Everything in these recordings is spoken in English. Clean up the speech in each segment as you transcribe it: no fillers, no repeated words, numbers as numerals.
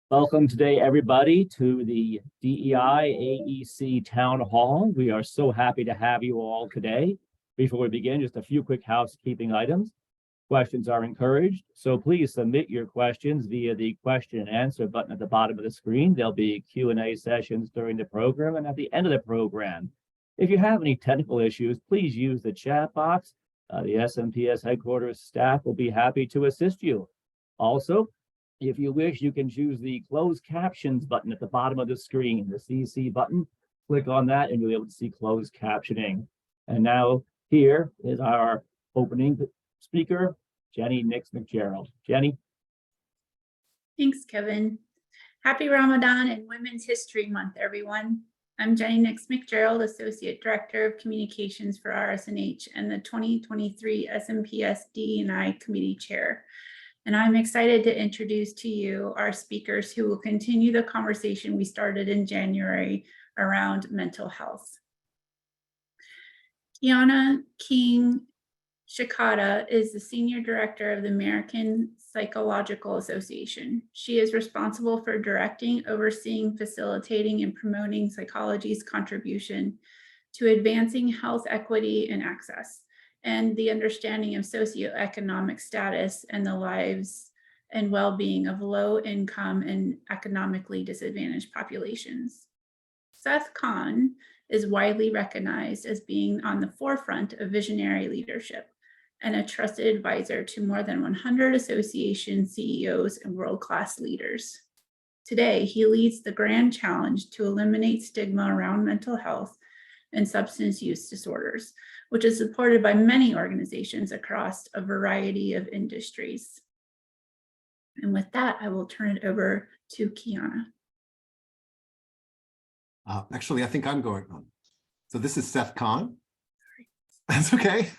Welcome today, everybody, to the DEI+A Town Hall. We are so happy to have you all today. Before we begin, just a few quick housekeeping items. Questions are encouraged, so please submit your questions via the question and answer button at the bottom of the screen. There'll be Q&A sessions during the program and at the end of the program. If you have any technical issues, please use the chat box. The SMPS headquarters staff will be happy to assist you. Also, if you wish, you can choose the closed captions button at the bottom of the screen, the CC button. Click on that and you'll be able to see closed captioning. And now here is our opening speaker, Jenny Nix McGerald. Jenny. Thanks, Kevin. Happy Ramadan and Women's History Month, everyone. I'm Jenny Nix McGerald, Associate Director of Communications for RSNH and the 2023 SMPS DE&I Committee Chair. And I'm excited to introduce to you our speakers who will continue the conversation we started in January around mental health. Kiana King Shikata is the Senior Director of the American Psychological Association. She is responsible for directing, overseeing, facilitating, and promoting psychology's contribution to advancing health equity and access, and the understanding of socioeconomic status and the lives and well-being of low-income and economically disadvantaged populations. Seth Kahn is widely recognized as being on the forefront of visionary leadership and a trusted advisor to more than 100 association CEOs and world-class leaders. Today, he leads the grand challenge to eliminate stigma around mental health and substance use disorders, which is supported by many organizations across a variety of industries. And with that, I will turn it over to Kiana. Actually, I think I'm going on. So this is Seth Kahn. That's okay.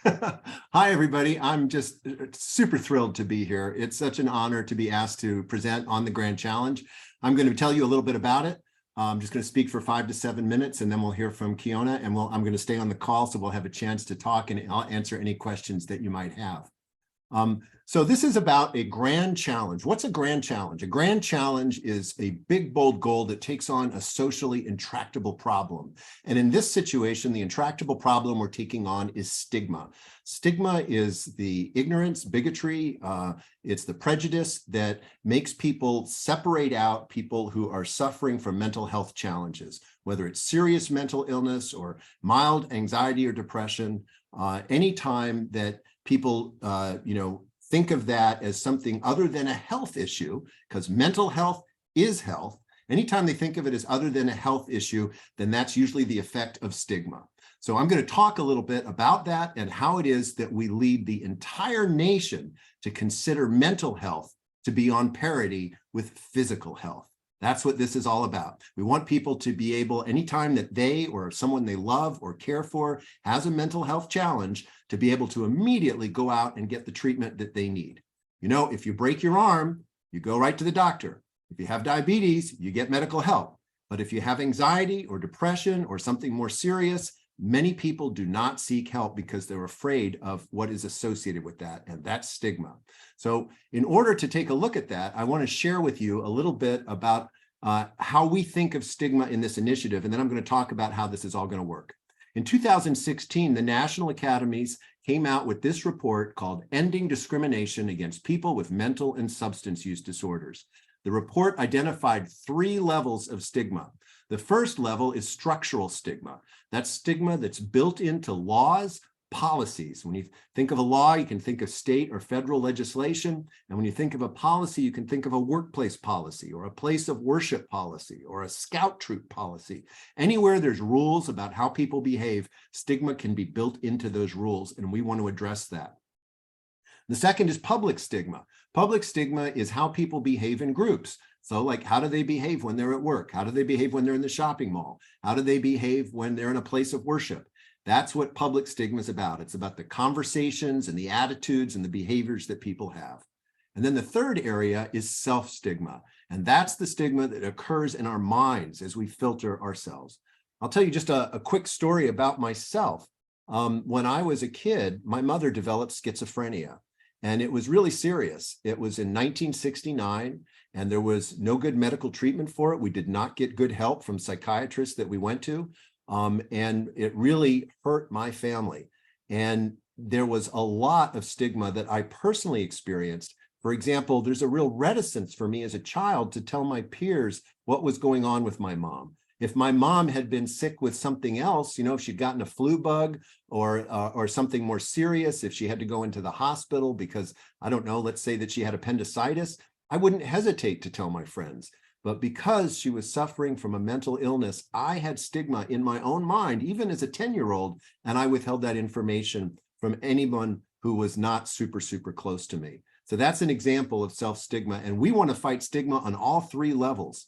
Hi, everybody. I'm just super thrilled to be here. It's such an honor to be asked to present on the Grand Challenge. I'm going to tell you a little bit about it. I'm just going to speak for 5 to 7 minutes, and then we'll hear from Kiona, and I'm going to stay on the call so we'll have a chance to talk, and I'll answer any questions that you might have. So this is about a grand challenge. What's a grand challenge? A grand challenge is a big, bold goal that takes on a socially intractable problem. And in this situation, the intractable problem we're taking on is stigma. Stigma is the ignorance, bigotry, it's the prejudice that makes people separate out people who are suffering from mental health challenges, whether it's serious mental illness or mild anxiety or depression. Anytime that people, think of that as something other than a health issue, because mental health is health. Anytime they think of it as other than a health issue, then that's usually the effect of stigma. So I'm going to talk a little bit about that and how it is that we lead the entire nation to consider mental health to be on parity with physical health. That's what this is all about. We want people to be able, anytime that they or someone they love or care for has a mental health challenge, to be able to immediately go out and get the treatment that they need. If you break your arm, you go right to the doctor. If you have diabetes, you get medical help. But if you have anxiety or depression or something more serious, many people do not seek help because they're afraid of what is associated with that, and that's stigma. So in order to take a look at that, I want to share with you a little bit about how we think of stigma in this initiative, and then I'm going to talk about how this is all going to work. In 2016, the National Academies came out with this report called Ending Discrimination Against People with Mental and Substance Use Disorders. The report identified 3 levels of stigma. The first level is structural stigma. That's stigma that's built into laws, policies. When you think of a law, you can think of state or federal legislation. And when you think of a policy, you can think of a workplace policy or a place of worship policy or a scout troop policy. Anywhere there's rules about how people behave, stigma can be built into those rules, and we want to address that. The second is public stigma. Public stigma is how people behave in groups. So like, how do they behave when they're at work? How do they behave when they're in the shopping mall? How do they behave when they're in a place of worship? That's what public stigma is about. It's about the conversations and the attitudes and the behaviors that people have. And then the third area is self-stigma. And that's the stigma that occurs in our minds as we filter ourselves. I'll tell you just a quick story about myself. When I was a kid, my mother developed schizophrenia. And it was really serious. It was in 1969, and there was no good medical treatment for it. We did not get good help from psychiatrists that we went to. And it really hurt my family. And there was a lot of stigma that I personally experienced. For example, there's a real reticence for me as a child to tell my peers what was going on with my mom. If my mom had been sick with something else, if she'd gotten a flu bug or something more serious, if she had to go into the hospital because, I don't know, let's say that she had appendicitis, I wouldn't hesitate to tell my friends. But because she was suffering from a mental illness, I had stigma in my own mind, even as a 10-year-old, and I withheld that information from anyone who was not super, super close to me. So that's an example of self-stigma, and we want to fight stigma on all 3 levels.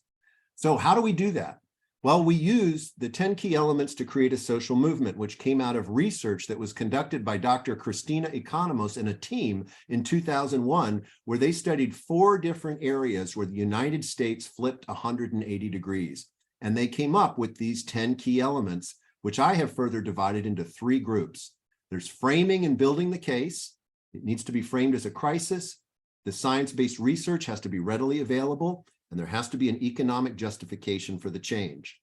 So how do we do that? Well, we use the 10 key elements to create a social movement, which came out of research that was conducted by Dr. Christina Economos and a team in 2001, where they studied 4 different areas where the United States flipped 180 degrees. And they came up with these 10 key elements, which I have further divided into 3 groups. There's framing and building the case. It needs to be framed as a crisis. The science-based research has to be readily available, and there has to be an economic justification for the change.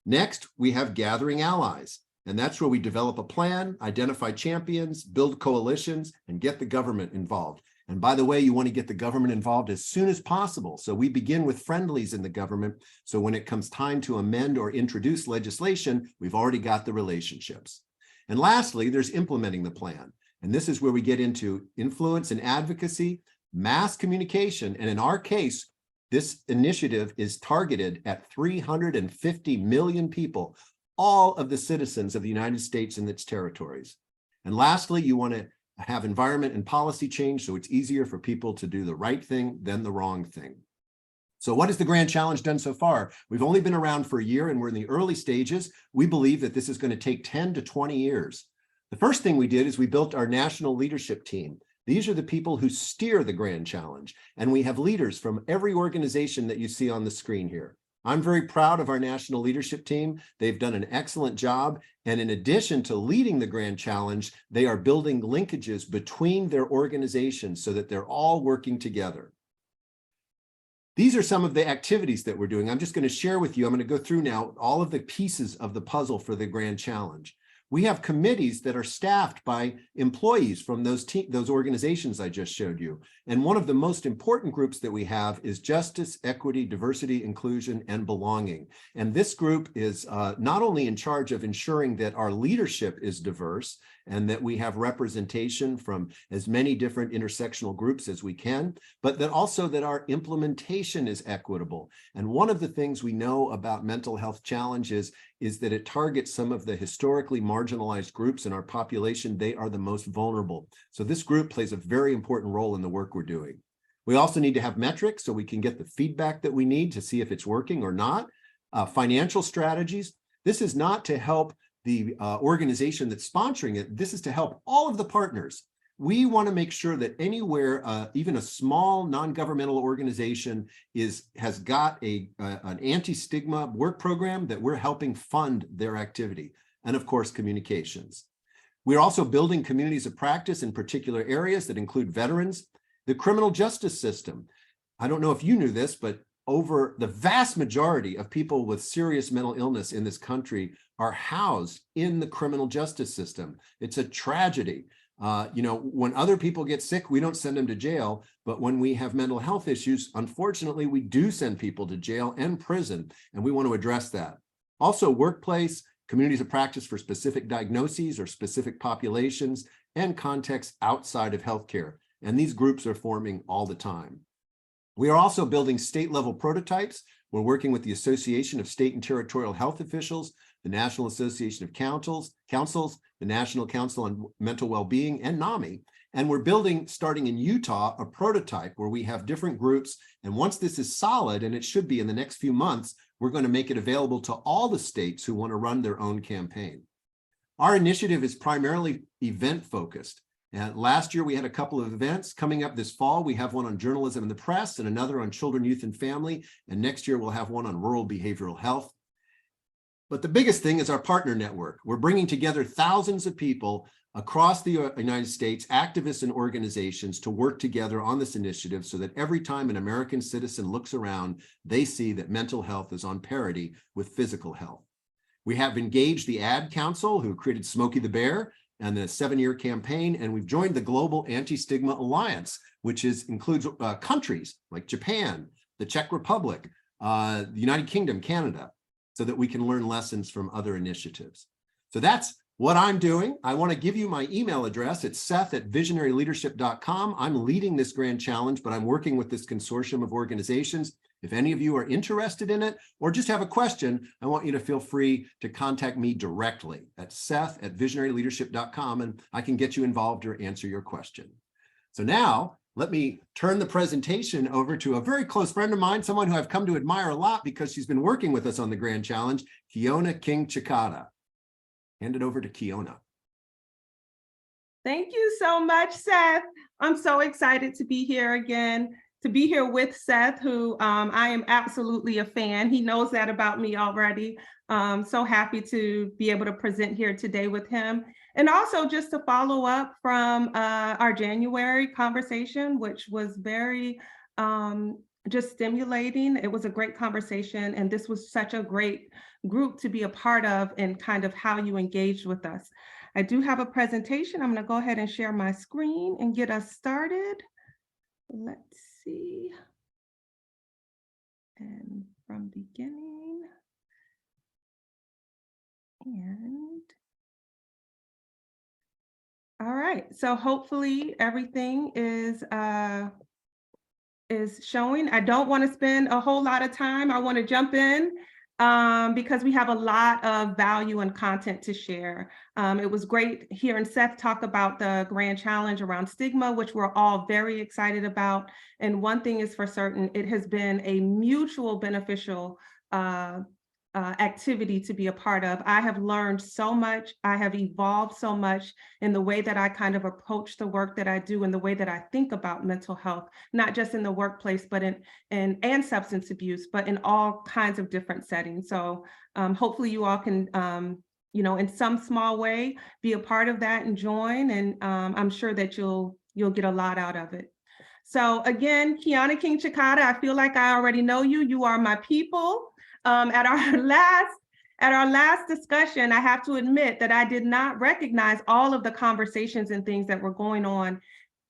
Next, we have gathering allies, and that's where we develop a plan, identify champions, build coalitions, and get the government involved. And by the way, you want to get the government involved as soon as possible. So we begin with friendlies in the government. So when it comes time to amend or introduce legislation, we've already got the relationships. And lastly, there's implementing the plan. And this is where we get into influence and advocacy, mass communication, and in our case, this initiative is targeted at 350 million people, all of the citizens of the United States and its territories. And lastly, you want to have environment and policy change so it's easier for people to do the right thing than the wrong thing. So what has the Grand Challenge done so far? We've only been around for a year and we're in the early stages. We believe that this is going to take 10 to 20 years. The first thing we did is we built our national leadership team. These are the people who steer the Grand Challenge, and we have leaders from every organization that you see on the screen here. I'm very proud of our national leadership team. They've done an excellent job, and in addition to leading the Grand Challenge, they are building linkages between their organizations so that they're all working together. These are some of the activities that we're doing. I'm just going to share with you, I'm going to go through now all of the pieces of the puzzle for the Grand Challenge. We have committees that are staffed by employees from those organizations I just showed you. And one of the most important groups that we have is justice, equity, diversity, inclusion, and belonging. And this group is not only in charge of ensuring that our leadership is diverse and that we have representation from as many different intersectional groups as we can, but that also that our implementation is equitable. And one of the things we know about mental health challenges is that it targets some of the historically marginalized groups in our population. They are the most vulnerable. So this group plays a very important role in the work we're doing. We also need to have metrics so we can get the feedback that we need to see if it's working or not. Financial strategies. This is not to help the organization that's sponsoring it. This is to help all of the partners. We want to make sure that anywhere, even a small non-governmental organization has got an anti-stigma work program, that we're helping fund their activity. And of course, communications. We're also building communities of practice in particular areas that include veterans, the criminal justice system. I don't know if you knew this, but over the vast majority of people with serious mental illness in this country are housed in the criminal justice system. It's a tragedy. When other people get sick, we don't send them to jail. But when we have mental health issues, unfortunately, we do send people to jail and prison, and we want to address that. Also, workplace, communities of practice for specific diagnoses or specific populations, and contexts outside of healthcare. And these groups are forming all the time. We are also building state-level prototypes. We're working with the Association of State and Territorial Health Officials, the National Association of Councils, the National Council on Mental Wellbeing, and NAMI. And we're building, starting in Utah, a prototype where we have different groups. And once this is solid, and it should be in the next few months, we're going to make it available to all the states who want to run their own campaign. Our initiative is primarily event-focused. And last year, we had a couple of events. Coming up this fall, we have one on journalism and the press and another on children, youth, and family. And next year, we'll have one on rural behavioral health. But the biggest thing is our partner network. We're bringing together thousands of people across the United States, activists and organizations to work together on this initiative so that every time an American citizen looks around, they see that mental health is on parity with physical health. We have engaged the Ad Council, who created Smokey the Bear, and the 7-year campaign, and we've joined the Global Anti-Stigma Alliance, which includes countries like Japan, the Czech Republic, the United Kingdom, Canada, so that we can learn lessons from other initiatives. So that's what I'm doing. I want to give you my email address. It's seth@visionaryleadership.com. I'm leading this grand challenge, but I'm working with this consortium of organizations. If any of you are interested in it or just have a question, I want you to feel free to contact me directly at seth@visionaryleadership.com, and I can get you involved or answer your question. So now let me turn the presentation over to a very close friend of mine, someone who I've come to admire a lot because she's been working with us on the Grand Challenge, Kiona King-Chikata. Hand it over to Kiona. Thank you so much, Seth. I'm so excited to be here again, to be here with Seth, who I am absolutely a fan. He knows that about me already. So happy to be able to present here today with him. And also just to follow up from our January conversation, which was very just stimulating. It was a great conversation, and this was such a great group to be a part of and kind of how you engaged with us. I do have a presentation. I'm going to go ahead and share my screen and get us started. Let's see. And from beginning. And all right, so hopefully everything is showing. I don't want to spend a whole lot of time. I want to jump in because we have a lot of value and content to share. It was great hearing Seth talk about the Grand Challenge around stigma, which we're all very excited about. And one thing is for certain, it has been a mutual beneficial activity to be a part of. I have learned so much. I have evolved so much in the way that I kind of approach the work that I do and the way that I think about mental health, not just in the workplace, but and substance abuse, but in all kinds of different settings. So hopefully you all can, in some small way, be a part of that and join. And I'm sure that you'll get a lot out of it. So again, Kiona King-Chikata, I feel like I already know you. You are my people. At our last discussion, I have to admit that I did not recognize all of the conversations and things that were going on,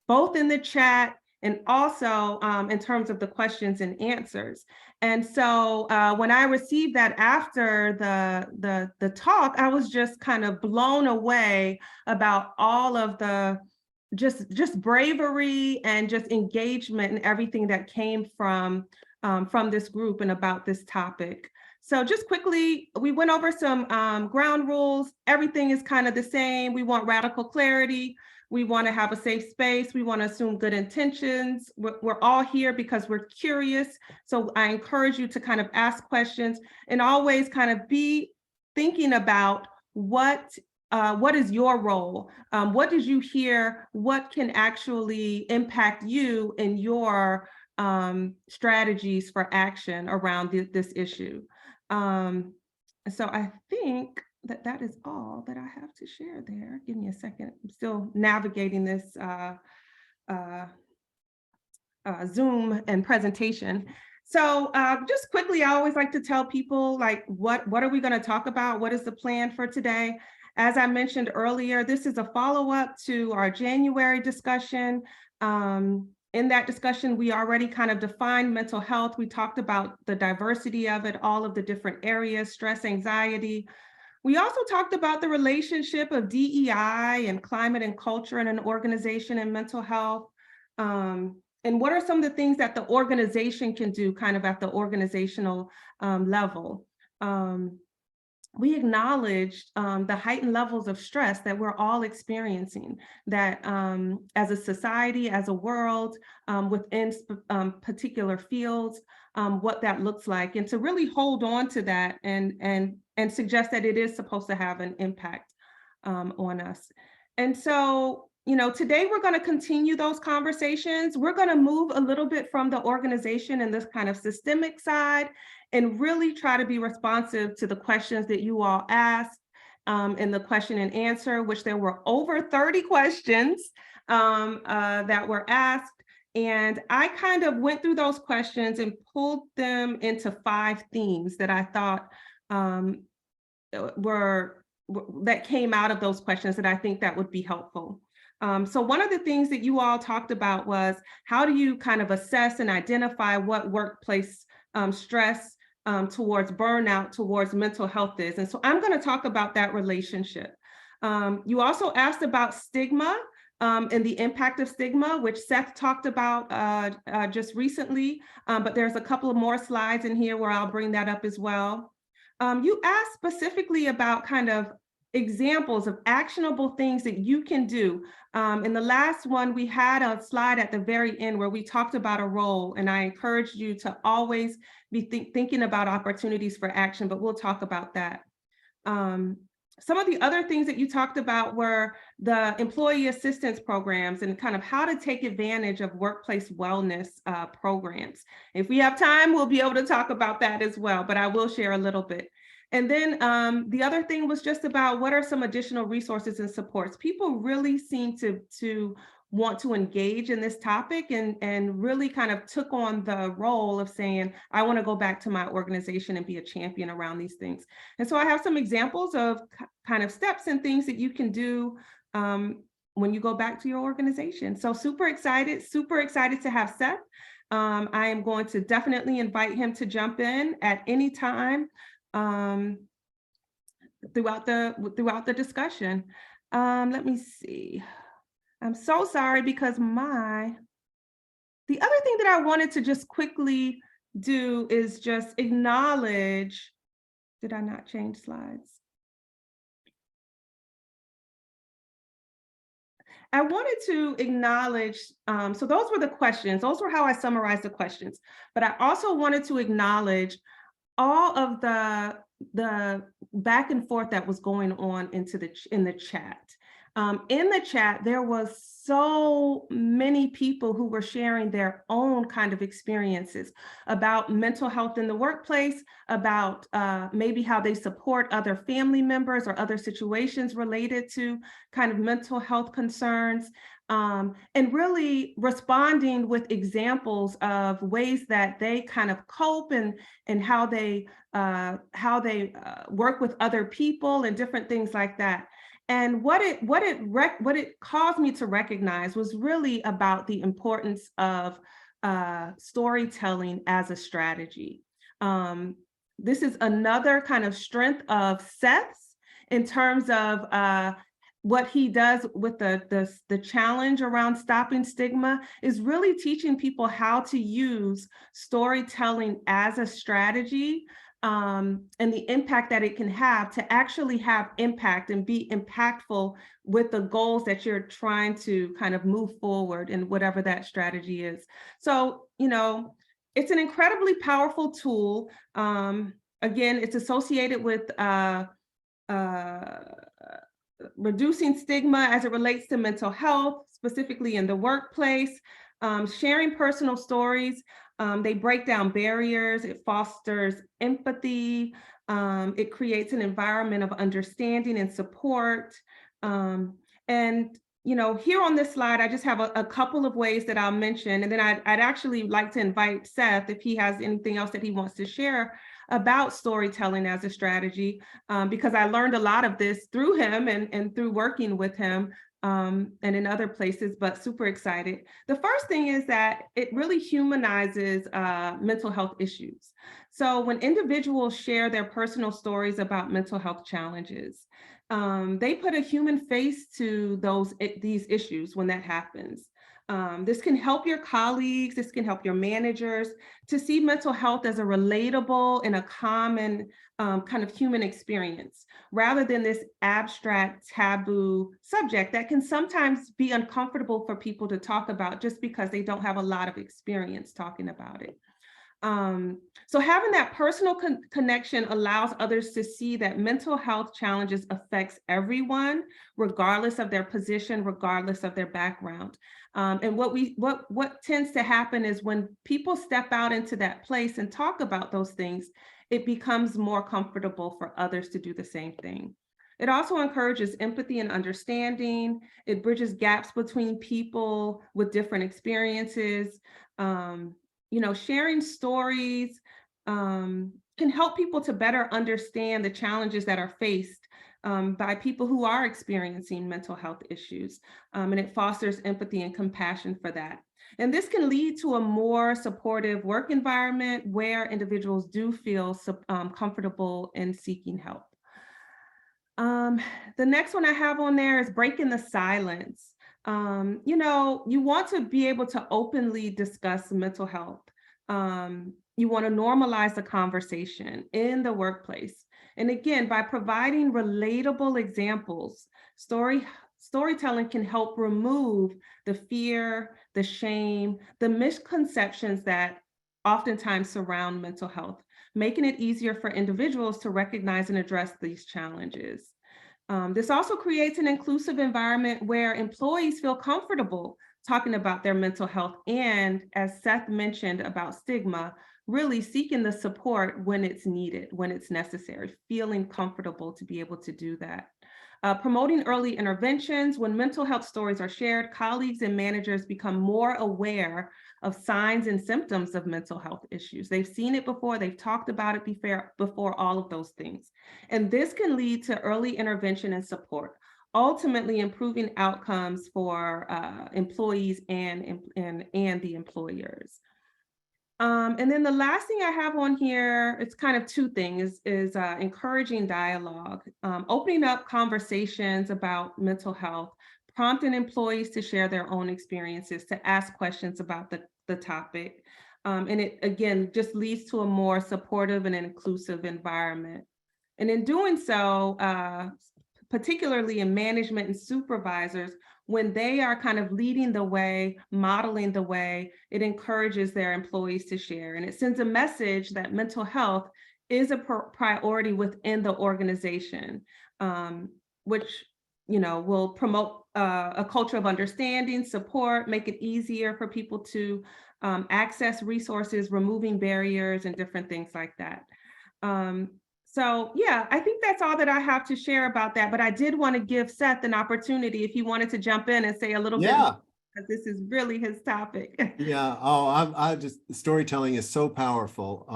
both in the chat and also in terms of the questions and answers. And so when I received that after the talk, I was just kind of blown away about all of the just bravery and just engagement and everything that came from this group and about this topic. So just quickly, we went over some ground rules. Everything is kind of the same. We want radical clarity. We want to have a safe space. We want to assume good intentions. We're all here because we're curious. So I encourage you to kind of ask questions and always kind of be thinking about what is your role? What did you hear? What can actually impact you in your strategies for action around this issue. So I think that is all that I have to share there. Give me a second. I'm still navigating this Zoom and presentation. So just quickly, I always like to tell people, like, what are we going to talk about? What is the plan for today? As I mentioned earlier, this is a follow-up to our January discussion. In that discussion, we already kind of defined mental health. We talked about the diversity of it, all of the different areas, stress, anxiety. We also talked about the relationship of DEI and climate and culture in an organization and mental health. And what are some of the things that the organization can do kind of at the organizational level? We acknowledged the heightened levels of stress that we're all experiencing, that as a society, as a world, within particular fields, what that looks like, and to really hold on to that and suggest that it is supposed to have an impact on us. And so, today we're going to continue those conversations. We're going to move a little bit from the organization and this kind of systemic side and really try to be responsive to the questions that you all asked in the question and answer, which there were over 30 questions that were asked. And I kind of went through those questions and pulled them into 5 themes that I thought that came out of those questions that I think that would be helpful. So one of the things that you all talked about was, how do you kind of assess and identify what workplace stress towards burnout, towards mental health is? And so I'm going to talk about that relationship. You also asked about stigma and the impact of stigma, which Seth talked about just recently, but there's a couple of more slides in here where I'll bring that up as well. You asked specifically about kind of examples of actionable things that you can do. In the last one, we had a slide at the very end where we talked about a role, and I encouraged you to always be thinking about opportunities for action, but we'll talk about that. Some of the other things that you talked about were the employee assistance programs and kind of how to take advantage of workplace wellness programs. If we have time, we'll be able to talk about that as well, but I will share a little bit. And then the other thing was just about what are some additional resources and supports. People really seem to want to engage in this topic and really kind of took on the role of saying, I want to go back to my organization and be a champion around these things. And so I have some examples of kind of steps and things that you can do when you go back to your organization. So super excited to have Seth. I am going to definitely invite him to jump in at any time throughout the discussion. Let me see. I'm so sorry because the other thing that I wanted to just quickly do is just acknowledge, did I not change slides? I wanted to acknowledge, so those were the questions, those were how I summarized the questions, but I also wanted to acknowledge all of the back and forth that was going on in the chat. In the chat, there was so many people who were sharing their own kind of experiences about mental health in the workplace, about maybe how they support other family members or other situations related to kind of mental health concerns, and really responding with examples of ways that they kind of cope and how they work with other people and different things like that. And what it caused me to recognize was really about the importance of storytelling as a strategy. This is another kind of strength of Seth's in terms of what he does with the challenge around stopping stigma is really teaching people how to use storytelling as a strategy. And the impact that it can have to actually have impact and be impactful with the goals that you're trying to kind of move forward in whatever that strategy is. So, it's an incredibly powerful tool. Again, it's associated with reducing stigma as it relates to mental health, specifically in the workplace, sharing personal stories. They break down barriers, it fosters empathy, it creates an environment of understanding and support. And here on this slide, I just have a couple of ways that I'll mention, and then I'd actually like to invite Seth if he has anything else that he wants to share about storytelling as a strategy, because I learned a lot of this through him and through working with him. And in other places, but super excited. The first thing is that it really humanizes mental health issues. So when individuals share their personal stories about mental health challenges, they put a human face to these issues when that happens. This can help your colleagues, this can help your managers to see mental health as a relatable and a common kind of human experience, rather than this abstract taboo subject that can sometimes be uncomfortable for people to talk about just because they don't have a lot of experience talking about it. So having that personal connection allows others to see that mental health challenges affects everyone, regardless of their position, regardless of their background. And what tends to happen is when people step out into that place and talk about those things, it becomes more comfortable for others to do the same thing. It also encourages empathy and understanding. It bridges gaps between people with different experiences. Sharing stories can help people to better understand the challenges that are faced by people who are experiencing mental health issues. And it fosters empathy and compassion for that. And this can lead to a more supportive work environment where individuals do feel comfortable in seeking help. The next one I have on there is breaking the silence. You want to be able to openly discuss mental health. You want to normalize the conversation in the workplace. And again, by providing relatable examples, storytelling can help remove the fear, the shame, the misconceptions that oftentimes surround mental health, making it easier for individuals to recognize and address these challenges. This also creates an inclusive environment where employees feel comfortable talking about their mental health and, as Seth mentioned about stigma, really seeking the support when it's needed, when it's necessary, feeling comfortable to be able to do that. Promoting early interventions. When mental health stories are shared, colleagues and managers become more aware of signs and symptoms of mental health issues. They've seen it before, they've talked about it before, all of those things. And this can lead to early intervention and support, ultimately improving outcomes for employees and the employers. And then the last thing I have on here, it's kind of two things, is encouraging dialogue, opening up conversations about mental health, prompting employees to share their own experiences, to ask questions about the topic. And it, again, just leads to a more supportive and inclusive environment. And in doing so, particularly in management and supervisors, when they are kind of leading the way, modeling the way, it encourages their employees to share. And it sends a message that mental health is a priority within the organization, which will promote a culture of understanding, support, make it easier for people to access resources, removing barriers and different things like that. So yeah, I think that's all that I have to share about that. But I did want to give Seth an opportunity if he wanted to jump in and say a little bit more, because this is really his topic. Yeah. Oh, I just, storytelling is so powerful.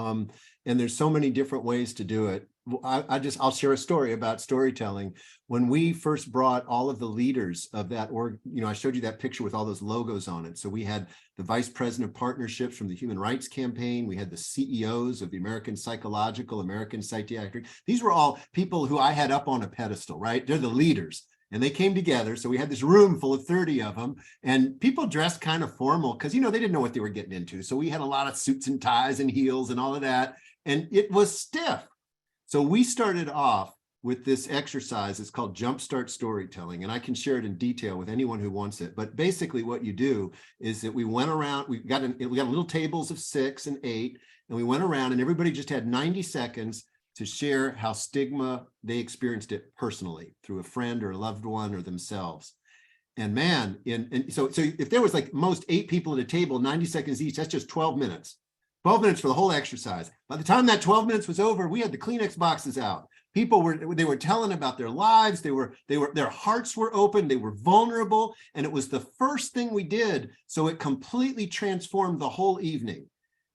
And there's so many different ways to do it. I'll share a story about storytelling. When we first brought all of the leaders of that org, I showed you that picture with all those logos on it. So we had the vice president of partnerships from the Human Rights Campaign. We had the CEOs of the American Psychological, American Psychiatric. These were all people who I had up on a pedestal, right? They're the leaders. And they came together. So we had this room full of 30 of them, and people dressed kind of formal because, they didn't know what they were getting into. So we had a lot of suits and ties and heels and all of that. And it was stiff. So we started off with this exercise. It's called Jumpstart Storytelling. And I can share it in detail with anyone who wants it. But basically what you do is that we went around, we got little tables of 6 and 8, and we went around and everybody just had 90 seconds to share how stigma, they experienced it personally through a friend or a loved one or themselves. And man, so if there was like most 8 people at a table, 90 seconds each, that's just 12 minutes. 12 minutes for the whole exercise. By the time that 12 minutes was over, we had the Kleenex boxes out. People were telling about their lives. Their hearts were open. They were vulnerable. And it was the first thing we did. So it completely transformed the whole evening,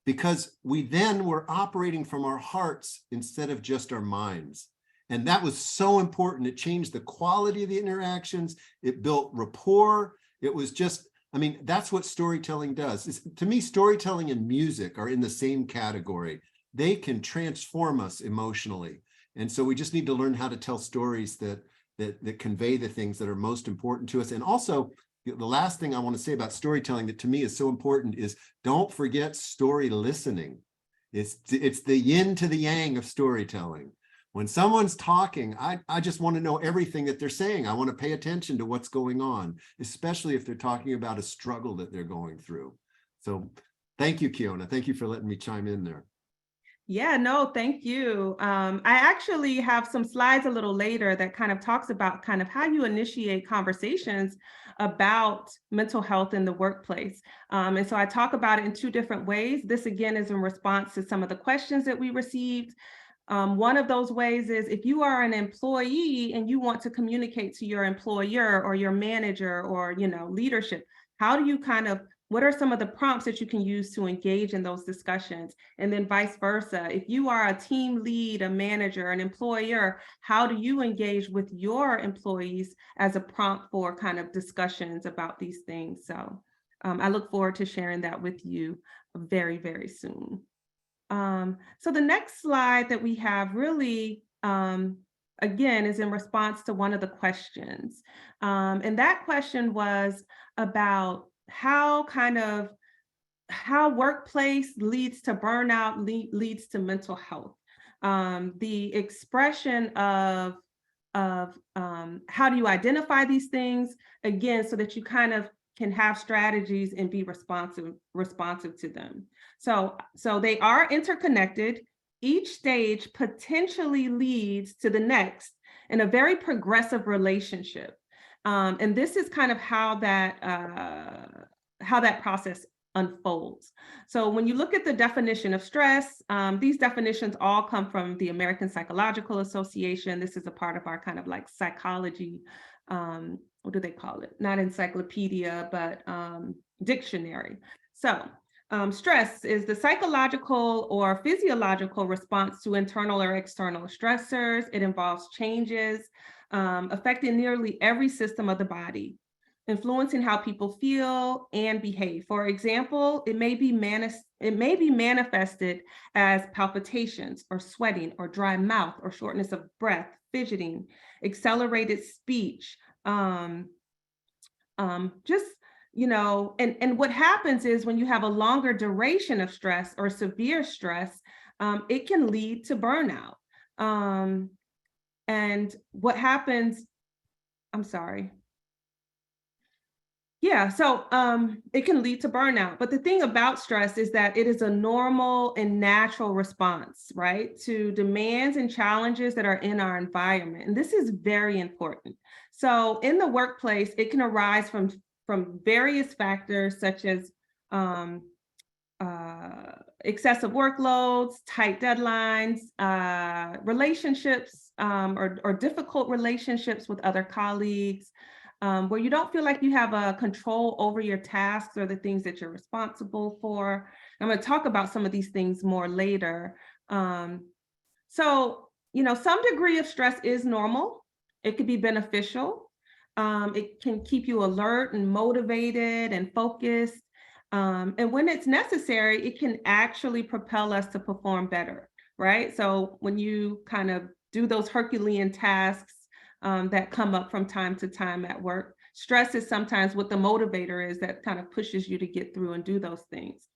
because we then were operating from our hearts instead of just our minds. And that was so important. It changed the quality of the interactions. It built rapport. It was just, that's what storytelling does. To me, storytelling and music are in the same category. They can transform us emotionally. And so we just need to learn how to tell stories that convey the things that are most important to us. And also, the last thing I want to say about storytelling that to me is so important is don't forget story listening. It's the yin to the yang of storytelling. When someone's talking, I just want to know everything that they're saying. I want to pay attention to what's going on, especially if they're talking about a struggle that they're going through. So thank you, Kiona. Thank you for letting me chime in there. Yeah, no, thank you. I actually have some slides a little later that kind of talks about kind of how you initiate conversations about mental health in the workplace. And so I talk about it in 2 different ways. This again is in response to some of the questions that we received. One of those ways is if you are an employee and you want to communicate to your employer or your manager or, leadership, how do you what are some of the prompts that you can use to engage in those discussions? And then vice versa. If you are a team lead, a manager, an employer, how do you engage with your employees as a prompt for kind of discussions about these things? So I look forward to sharing that with you very, very soon. So the next slide that we have really, again, is in response to one of the questions. And that question was about how workplace leads to burnout, leads to mental health. The expression of how do you identify these things, again, so that you kind of can have strategies and be responsive to them. So they are interconnected. Each stage potentially leads to the next in a very progressive relationship. And this is kind of how that process unfolds. So when you look at the definition of stress, these definitions all come from the American Psychological Association. This is a part of our kind of like psychology, what do they call it? Not encyclopedia, but dictionary. So stress is the psychological or physiological response to internal or external stressors. It involves changes affecting nearly every system of the body, influencing how people feel and behave. For example, it may be manifested as palpitations or sweating or dry mouth or shortness of breath, fidgeting, accelerated speech, just, and what happens is when you have a longer duration of stress or severe stress, it can lead to burnout. And what happens, I'm sorry. Yeah, so it can lead to burnout. But the thing about stress is that it is a normal and natural response, right, to demands and challenges that are in our environment. And this is very important. So in the workplace, it can arise from various factors such as excessive workloads, tight deadlines, relationships or difficult relationships with other colleagues, where you don't feel like you have a control over your tasks or the things that you're responsible for. I'm going to talk about some of these things more later. So, some degree of stress is normal. It could be beneficial. It can keep you alert and motivated and focused. And when it's necessary, it can actually propel us to perform better, right? So when you kind of do those Herculean tasks that come up from time to time at work, stress is sometimes what the motivator is that kind of pushes you to get through and do those things.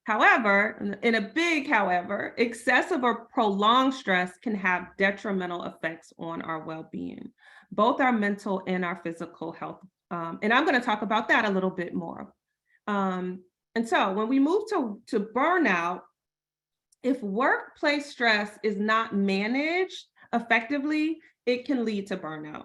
However, in a big however, excessive or prolonged stress can have detrimental effects on our well-being, both our mental and our physical health. And I'm going to talk about that a little bit more. And so when we move to burnout, if workplace stress is not managed effectively, it can lead to burnout.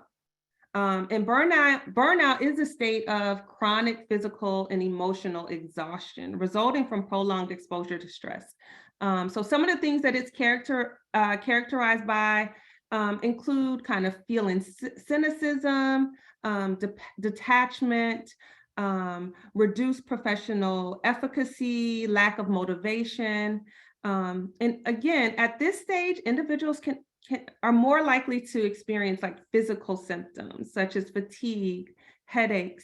And burnout is a state of chronic physical and emotional exhaustion resulting from prolonged exposure to stress. So some of the things that it's characterized by include kind of feeling cynicism, detachment, reduced professional efficacy, lack of motivation. And again, at this stage, individuals are more likely to experience like physical symptoms such as fatigue, headaches,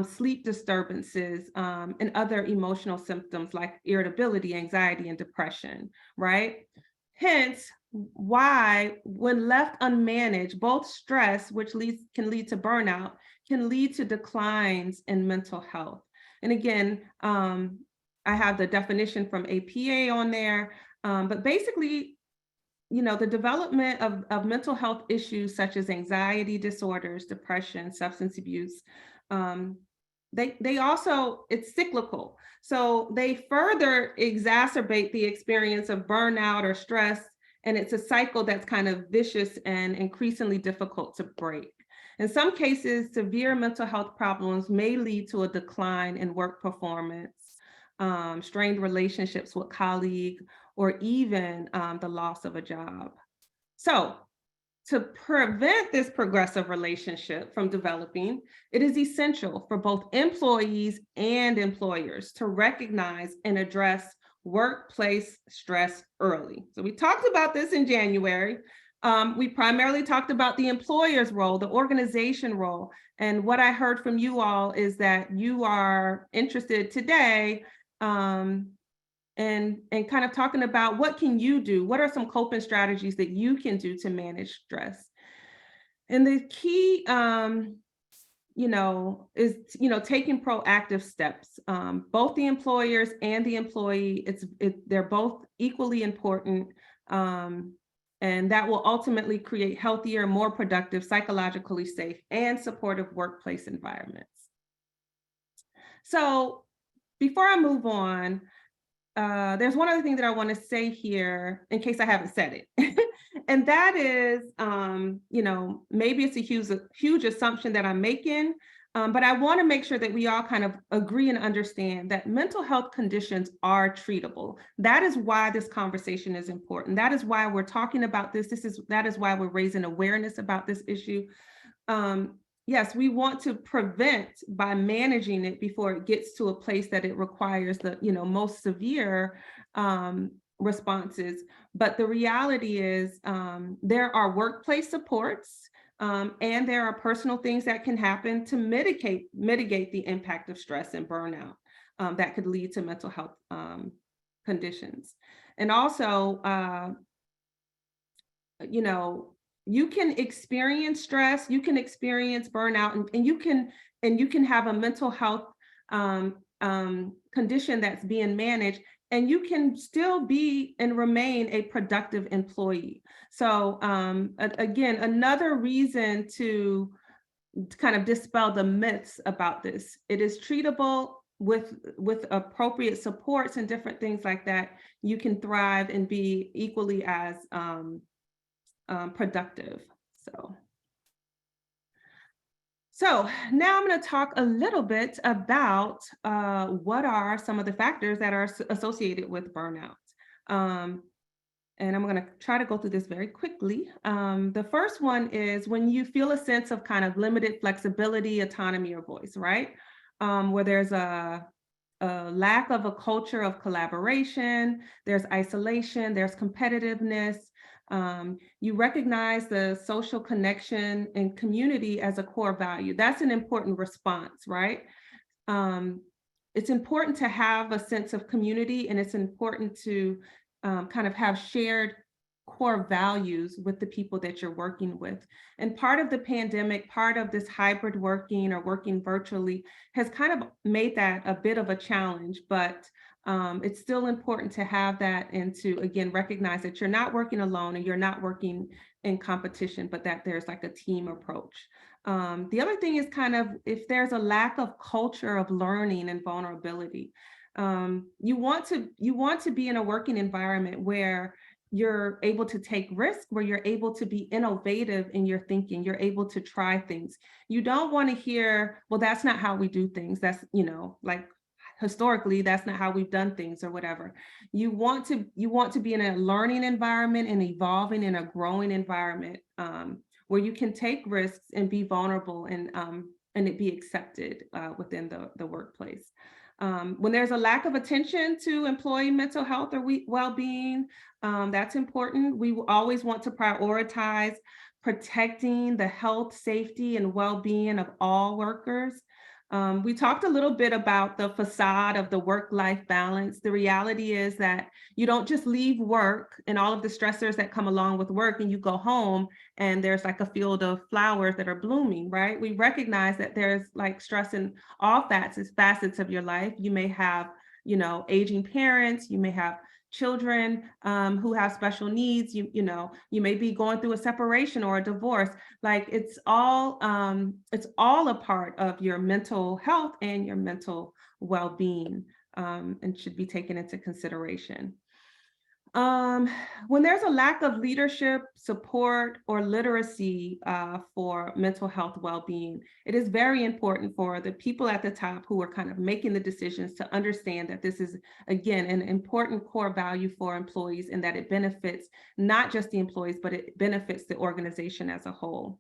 sleep disturbances, and other emotional symptoms like irritability, anxiety, and depression, right? Hence, why, when left unmanaged, both stress, which can lead to burnout, can lead to declines in mental health. And again, I have the definition from APA on there, but basically, the development of mental health issues such as anxiety disorders, depression, substance abuse, they also, it's cyclical. So they further exacerbate the experience of burnout or stress, and it's a cycle that's kind of vicious and increasingly difficult to break. In some cases, severe mental health problems may lead to a decline in work performance, strained relationships with colleagues, or even the loss of a job. So to prevent this progressive relationship from developing, it is essential for both employees and employers to recognize and address workplace stress early. So we talked about this in January. We primarily talked about the employer's role, the organization role. And what I heard from you all is that you are interested today and kind of talking about what can you do? What are some coping strategies that you can do to manage stress? And the key, is, taking proactive steps. Both the employers and the employee, they're both equally important. And that will ultimately create healthier, more productive, psychologically safe, and supportive workplace environments. So before I move on, there's one other thing that I want to say here in case I haven't said it. And that is, maybe it's a huge assumption that I'm making, but I want to make sure that we all kind of agree and understand that mental health conditions are treatable. That is why this conversation is important. That is why we're talking about this. That is why we're raising awareness about this issue. Yes, we want to prevent by managing it before it gets to a place that it requires the, most severe responses. But the reality is there are workplace supports and there are personal things that can happen to mitigate the impact of stress and burnout that could lead to mental health conditions. And also, you can experience stress, you can experience burnout, and you can have a mental health condition that's being managed, and you can still be and remain a productive employee. So again, another reason to kind of dispel the myths about this. It is treatable with appropriate supports and different things like that. You can thrive and be equally as productive. So now I'm going to talk a little bit about what are some of the factors that are associated with burnout. And I'm going to try to go through this very quickly. The first one is when you feel a sense of kind of limited flexibility, autonomy, or voice, right? Where there's a lack of a culture of collaboration, there's isolation, there's competitiveness. You recognize the social connection and community as a core value. That's an important response, right? It's important to have a sense of community, and it's important to kind of have shared core values with the people that you're working with. And part of the pandemic, part of this hybrid working or working virtually has kind of made that a bit of a challenge, but it's still important to have that and to, again, recognize that you're not working alone and you're not working in competition, but that there's like a team approach. The other thing is kind of if there's a lack of culture of learning and vulnerability, you want to be in a working environment where you're able to take risks, where you're able to be innovative in your thinking, you're able to try things. You don't want to hear, well, that's not how we do things. That's, like historically, that's not how we've done things or whatever. You want to be in a learning environment and evolving in a growing environment where you can take risks and be vulnerable and it be accepted within the workplace. When there's a lack of attention to employee mental health or well-being, that's important. We always want to prioritize protecting the health, safety, and well-being of all workers. We talked a little bit about the facade of the work-life balance. The reality is that you don't just leave work and all of the stressors that come along with work and you go home and there's like a field of flowers that are blooming, right? We recognize that there's like stress in all facets of your life. You may have, aging parents, you may have children who have special needs, you may be going through a separation or a divorce. Like it's all a part of your mental health and your mental well-being and should be taken into consideration. When there's a lack of leadership, support, or literacy for mental health well-being, it is very important for the people at the top who are kind of making the decisions to understand that this is, again, an important core value for employees and that it benefits not just the employees, but it benefits the organization as a whole.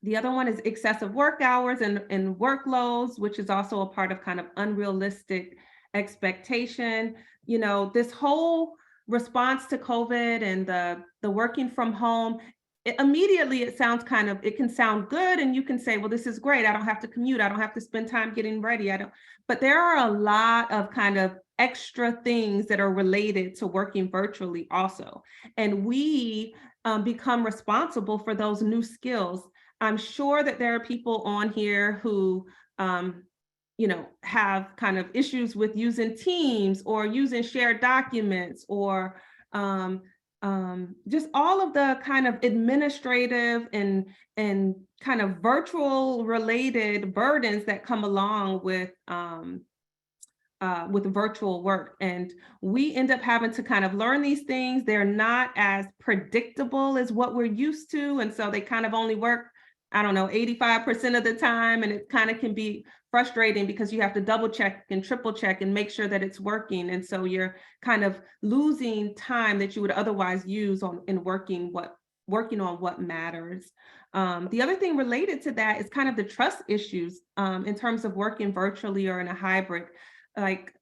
The other one is excessive work hours and workloads, which is also a part of kind of unrealistic expectation. You know, this whole response to COVID and the working from home, immediately it sounds kind of, it can sound good and you can say, well, this is great. I don't have to commute. I don't have to spend time getting ready. But there are a lot of kind of extra things that are related to working virtually also. And we become responsible for those new skills. I'm sure that there are people on here who, you know, have kind of issues with using Teams or using shared documents or just all of the kind of administrative and kind of virtual related burdens that come along with virtual work. And we end up having to kind of learn these things. They're not as predictable as what we're used to. And so they kind of only work, I don't know, 85% of the time. And it kind of can be frustrating because you have to double check and triple check and make sure that it's working. And so you're kind of losing time that you would otherwise use in working on what matters. The other thing related to that is kind of the trust issues in terms of working virtually or in a hybrid, like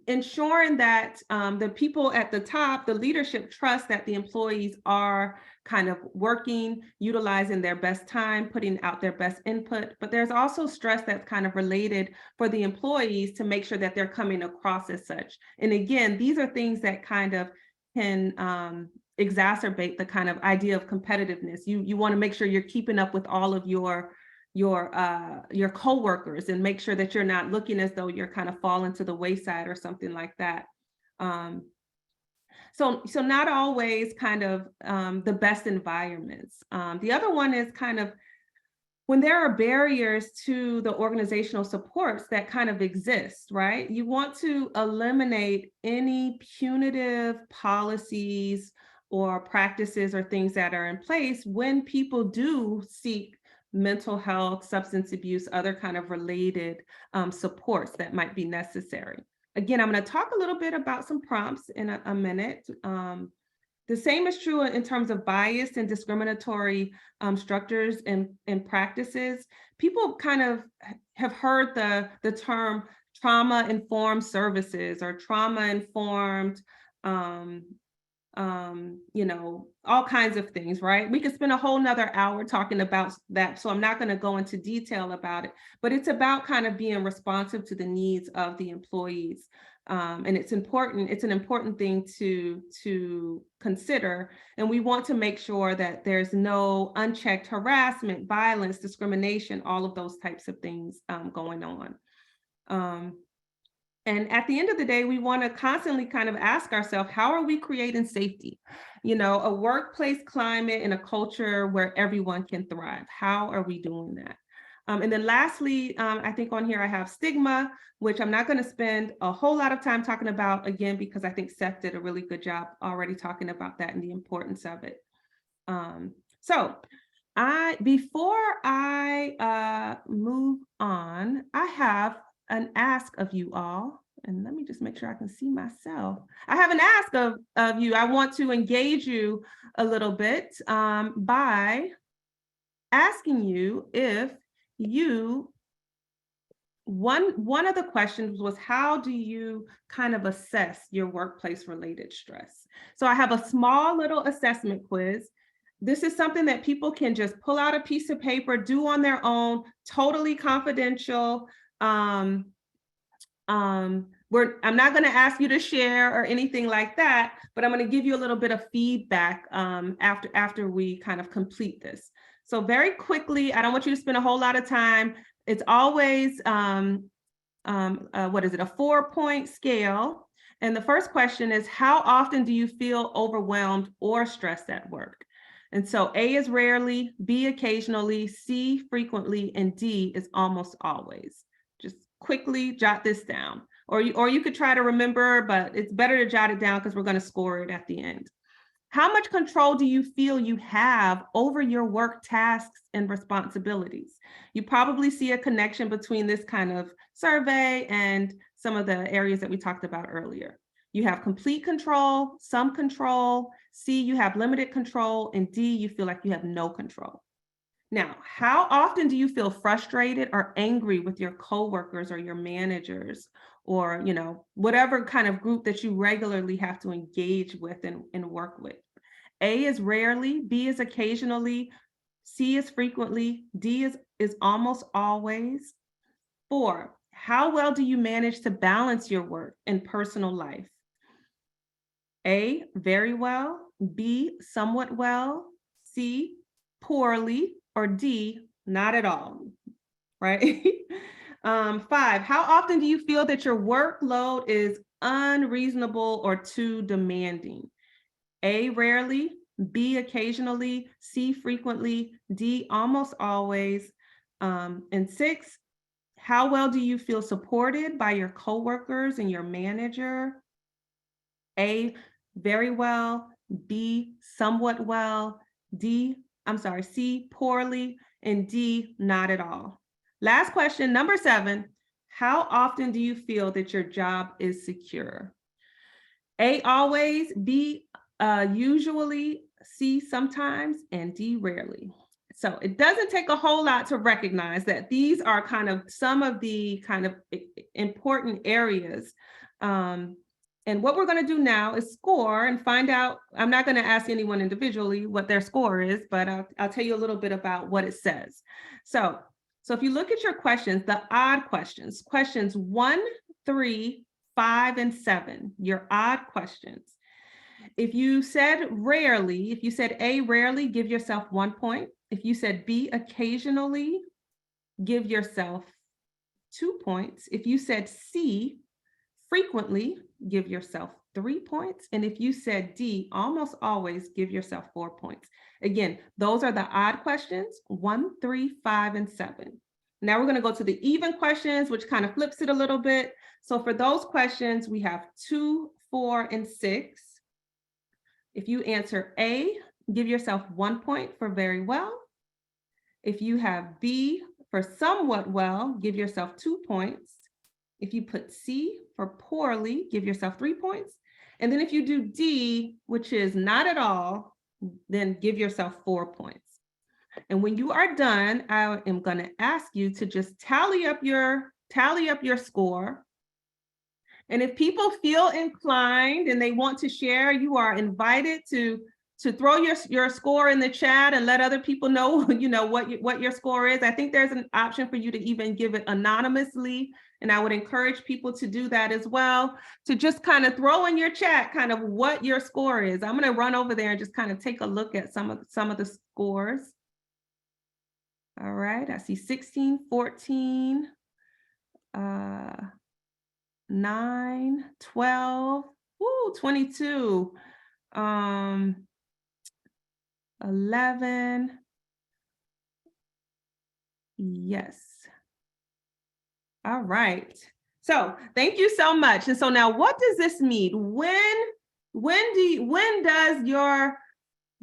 ensuring that the people at the top, the leadership, trust that the employees are kind of working, utilizing their best time, putting out their best input. But there's also stress that's kind of related for the employees to make sure that they're coming across as such. And again, these are things that kind of can exacerbate the kind of idea of competitiveness. You want to make sure you're keeping up with all of your coworkers and make sure that you're not looking as though you're kind of falling to the wayside or something like that. So not always kind of the best environments. The other one is kind of when there are barriers to the organizational supports that kind of exist, right? You want to eliminate any punitive policies or practices or things that are in place when people do seek mental health, substance abuse, other kind of related supports that might be necessary. Again, I'm going to talk a little bit about some prompts in a minute. The same is true in terms of bias and discriminatory structures and practices. People kind of have heard the term trauma-informed services or trauma-informed you know, all kinds of things, right? We could spend a whole nother hour talking about that. So I'm not going to go into detail about it, but it's about kind of being responsive to the needs of the employees. And it's important. It's an important thing to consider. And we want to make sure that there's no unchecked harassment, violence, discrimination, all of those types of things going on. And at the end of the day, we want to constantly kind of ask ourselves, how are we creating safety? You know, a workplace climate and a culture where everyone can thrive. How are we doing that? And then lastly, I think on here I have stigma, which I'm not going to spend a whole lot of time talking about again, because I think Seth did a really good job already talking about that and the importance of it. Before I move on, I have an ask of you all, and let me just make sure I can see myself. I have an ask of you. I want to engage you a little bit by asking you if one of the questions was, how do you kind of assess your workplace related stress? So I have a small little assessment quiz. This is something that people can just pull out a piece of paper, do on their own, totally confidential. I'm not going to ask you to share or anything like that, but I'm going to give you a little bit of feedback after we kind of complete this. So very quickly, I don't want you to spend a whole lot of time. It's always, what is it, a 4-point scale. And the first question is, how often do you feel overwhelmed or stressed at work? And so A is rarely, B occasionally, C frequently, and D is almost always. Just quickly jot this down. or you could try to remember, but it's better to jot it down because we're going to score it at the end. How much control do you feel you have over your work tasks and responsibilities? You probably see a connection between this kind of survey and some of the areas that we talked about earlier. You have complete control, some control, C, you have limited control, and D, you feel like you have no control. Now, how often do you feel frustrated or angry with your coworkers or your managers, or, you know, whatever kind of group that you regularly have to engage with and work with? A is rarely, B is occasionally, C is frequently, D is almost always. 4, how well do you manage to balance your work and personal life? A, very well, B, somewhat well, C, poorly, or D, not at all, right? 5, how often do you feel that your workload is unreasonable or too demanding? A, rarely, B, occasionally, C, frequently, D, almost always. And 6, how well do you feel supported by your coworkers and your manager? A, very well, B, somewhat well, C, poorly, and D, not at all. Last question, number 7, how often do you feel that your job is secure? A, always, B, usually, C, sometimes, and D, rarely. So it doesn't take a whole lot to recognize that these are kind of some of the kind of important areas. And what we're going to do now is score and find out. I'm not going to ask anyone individually what their score is, but I'll tell you a little bit about what it says. So if you look at your questions, the odd questions, questions 1, 3, 5, and 7, your odd questions. If you said rarely, if you said A, rarely, give yourself 1 point. If you said B, occasionally, give yourself 2 points. If you said C, frequently, give yourself 3 points. And if you said D, almost always, give yourself 4 points. Again, those are the odd questions, 1, 3, 5, and 7. Now we're going to go to the even questions, which kind of flips it a little bit. So for those questions, we have 2, 4, and 6. If you answer A, give yourself 1 point for very well. If you have B for somewhat well, give yourself 2 points. If you put C for poorly, give yourself 3 points. And then if you do D, which is not at all, then give yourself 4 points. And when you are done, I am going to ask you to just tally up your score. And if people feel inclined and they want to share, you are invited to throw your score in the chat and let other people know, you know, what your score is. I think there's an option for you to even give it anonymously. And I would encourage people to do that as well, to just kind of throw in your chat kind of what your score is. I'm going to run over there and just kind of take a look at some of the scores. All right, I see 16, 14, 9, 12, 22, 11. Yes. All right. So thank you so much. And so now what does this mean? When does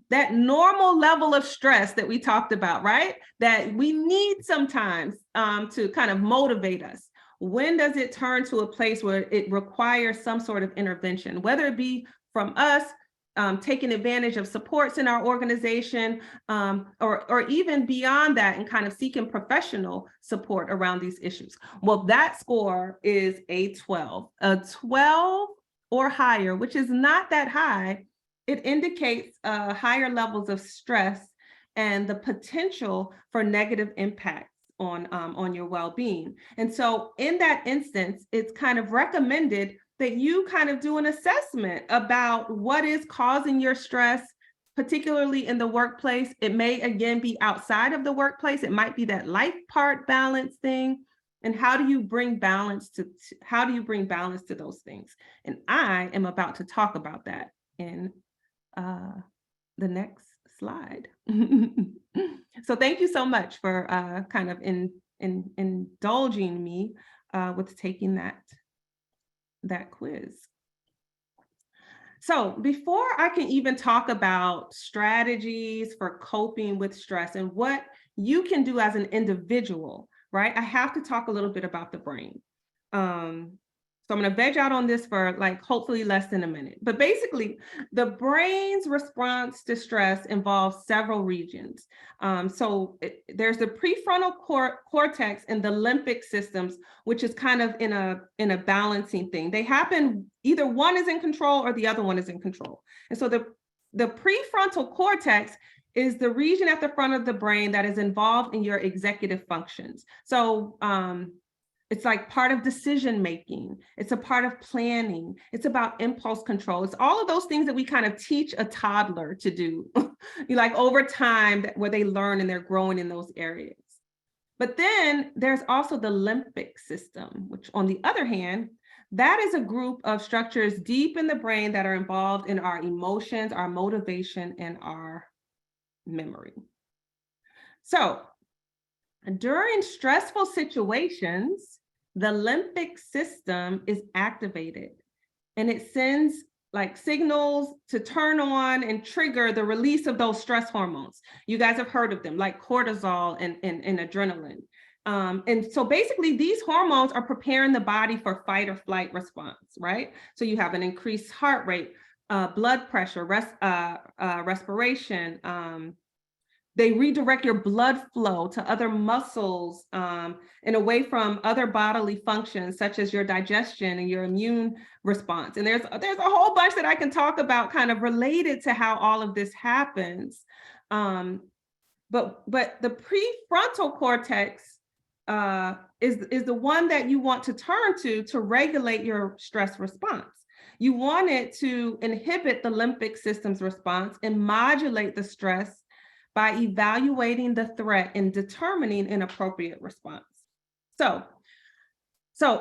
that normal level of stress that we talked about, right? That we need sometimes to kind of motivate us. When does it turn to a place where it requires some sort of intervention, whether it be from us, taking advantage of supports in our organization, or even beyond that and kind of seeking professional support around these issues? Well, that score is a 12 or higher, which is not that high. It indicates higher levels of stress and the potential for negative impacts on your well-being. And so in that instance, it's kind of recommended that you kind of do an assessment about what is causing your stress, particularly in the workplace. It may, again, be outside of the workplace. It might be that life part balance thing. And how do you bring balance to those things? And I am about to talk about that in the next slide. So thank you so much for kind of indulging me with taking that that quiz. So before I can even talk about strategies for coping with stress and what you can do as an individual, right? I have to talk a little bit about the brain. So I'm going to veg out on this for like hopefully less than a minute. But basically, the brain's response to stress involves several regions. There's the prefrontal cortex and the limbic systems, which is kind of in a balancing thing. They happen, either one is in control or the other one is in control. And so the prefrontal cortex is the region at the front of the brain that is involved in your executive functions. So it's like part of decision making. It's a part of planning. It's about impulse control. It's all of those things that we kind of teach a toddler to do, like over time, where they learn and they're growing in those areas. But then there's also the limbic system, which on the other hand, that is a group of structures deep in the brain that are involved in our emotions, our motivation, and our memory. So during stressful situations, the limbic system is activated and it sends like signals to turn on and trigger the release of those stress hormones. You guys have heard of them, like cortisol and adrenaline. And so basically these hormones are preparing the body for fight or flight response, right? So you have an increased heart rate, blood pressure, respiration. They redirect your blood flow to other muscles and away from other bodily functions, such as your digestion and your immune response. And there's a whole bunch that I can talk about kind of related to how all of this happens. But the prefrontal cortex is the one that you want to turn to regulate your stress response. You want it to inhibit the limbic system's response and modulate the stress by evaluating the threat and determining an appropriate response. So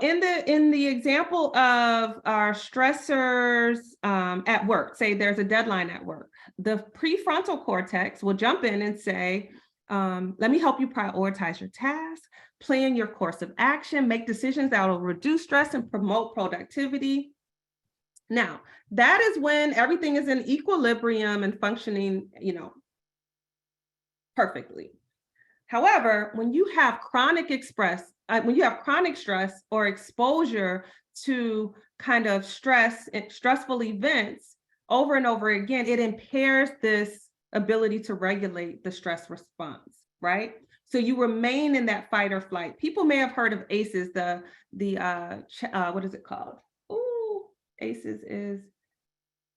in the example of our stressors at work, say there's a deadline at work, the prefrontal cortex will jump in and say, let me help you prioritize your task, plan your course of action, make decisions that will reduce stress and promote productivity. Now, that is when everything is in equilibrium and functioning, perfectly. However, when you have chronic stress or exposure to kind of stressful events over and over again, it impairs this ability to regulate the stress response, right? So you remain in that fight or flight. People may have heard of ACEs, what is it called? Ooh, ACEs is,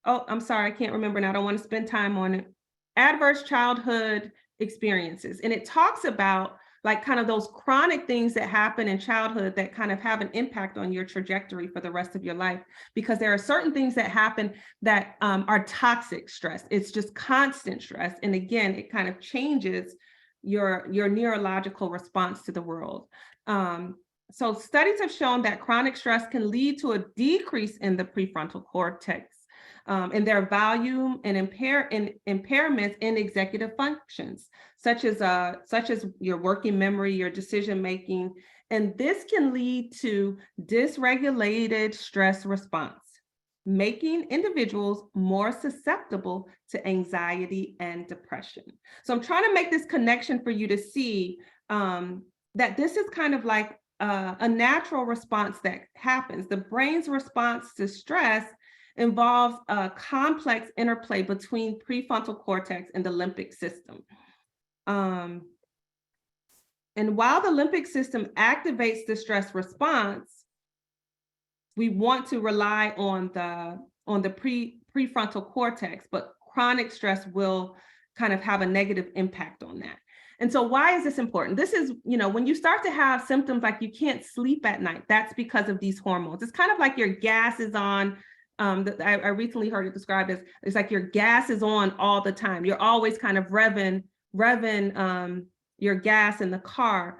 I'm sorry, I can't remember now. I don't want to spend time on it. Adverse childhood experiences. And it talks about like kind of those chronic things that happen in childhood that kind of have an impact on your trajectory for the rest of your life, because there are certain things that happen that are toxic stress. It's just constant stress. And again, it kind of changes your neurological response to the world. So studies have shown that chronic stress can lead to a decrease in the prefrontal cortex and their volume and impairments in executive functions, such as your working memory, your decision making, and this can lead to dysregulated stress response, making individuals more susceptible to anxiety and depression. So I'm trying to make this connection for you to see that this is kind of like a natural response that happens. The brain's response to stress involves a complex interplay between prefrontal cortex and the limbic system. And while the limbic system activates the stress response, we want to rely on the prefrontal cortex, but chronic stress will kind of have a negative impact on that. And so why is this important? This is, when you start to have symptoms like you can't sleep at night, that's because of these hormones. It's kind of like your gas is on. I recently heard it described as, it's like your gas is on all the time. You're always kind of revving your gas in the car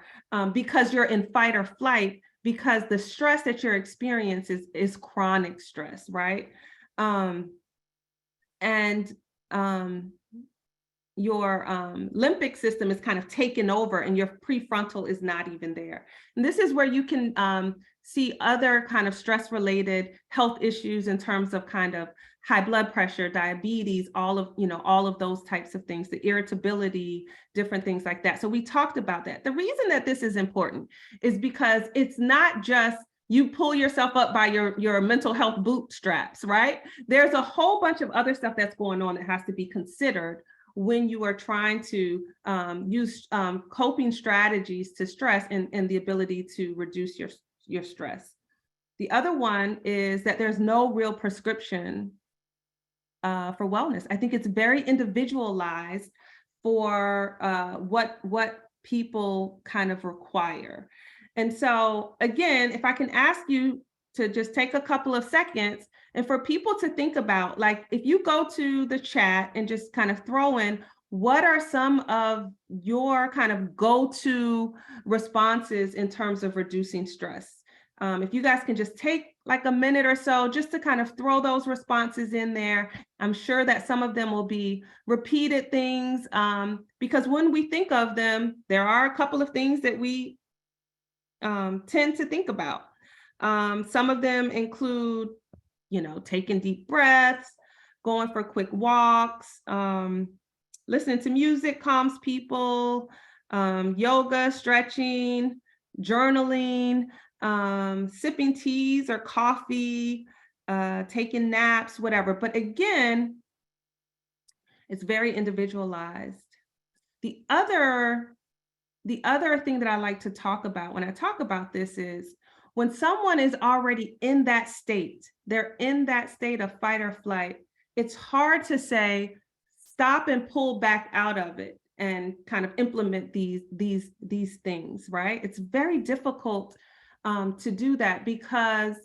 because you're in fight or flight, because the stress that you're experiencing is chronic stress, right? Your limbic system is kind of taken over and your prefrontal is not even there. And this is where you can see other kind of stress-related health issues in terms of kind of high blood pressure, diabetes, all of those types of things, the irritability, different things like that. So we talked about that. The reason that this is important is because it's not just you pull yourself up by your mental health bootstraps, right? There's a whole bunch of other stuff that's going on that has to be considered when you are trying to use coping strategies to stress and the ability to reduce your stress. The other one is that there's no real prescription for wellness. I think it's very individualized for what people kind of require. And so again, if I can ask you to just take a couple of seconds and for people to think about, like, if you go to the chat and just kind of throw in, what are some of your kind of go-to responses in terms of reducing stress? If you guys can just take like a minute or so just to kind of throw those responses in there. I'm sure that some of them will be repeated things because when we think of them, there are a couple of things that we tend to think about. Some of them include, taking deep breaths, going for quick walks, listening to music calms people, yoga, stretching, journaling, sipping teas or coffee, taking naps, whatever. But again, it's very individualized. The other thing that I like to talk about when I talk about this is when someone is already in that state, they're in that state of fight or flight, it's hard to say, stop and pull back out of it and kind of implement these things, right? It's very difficult to do that because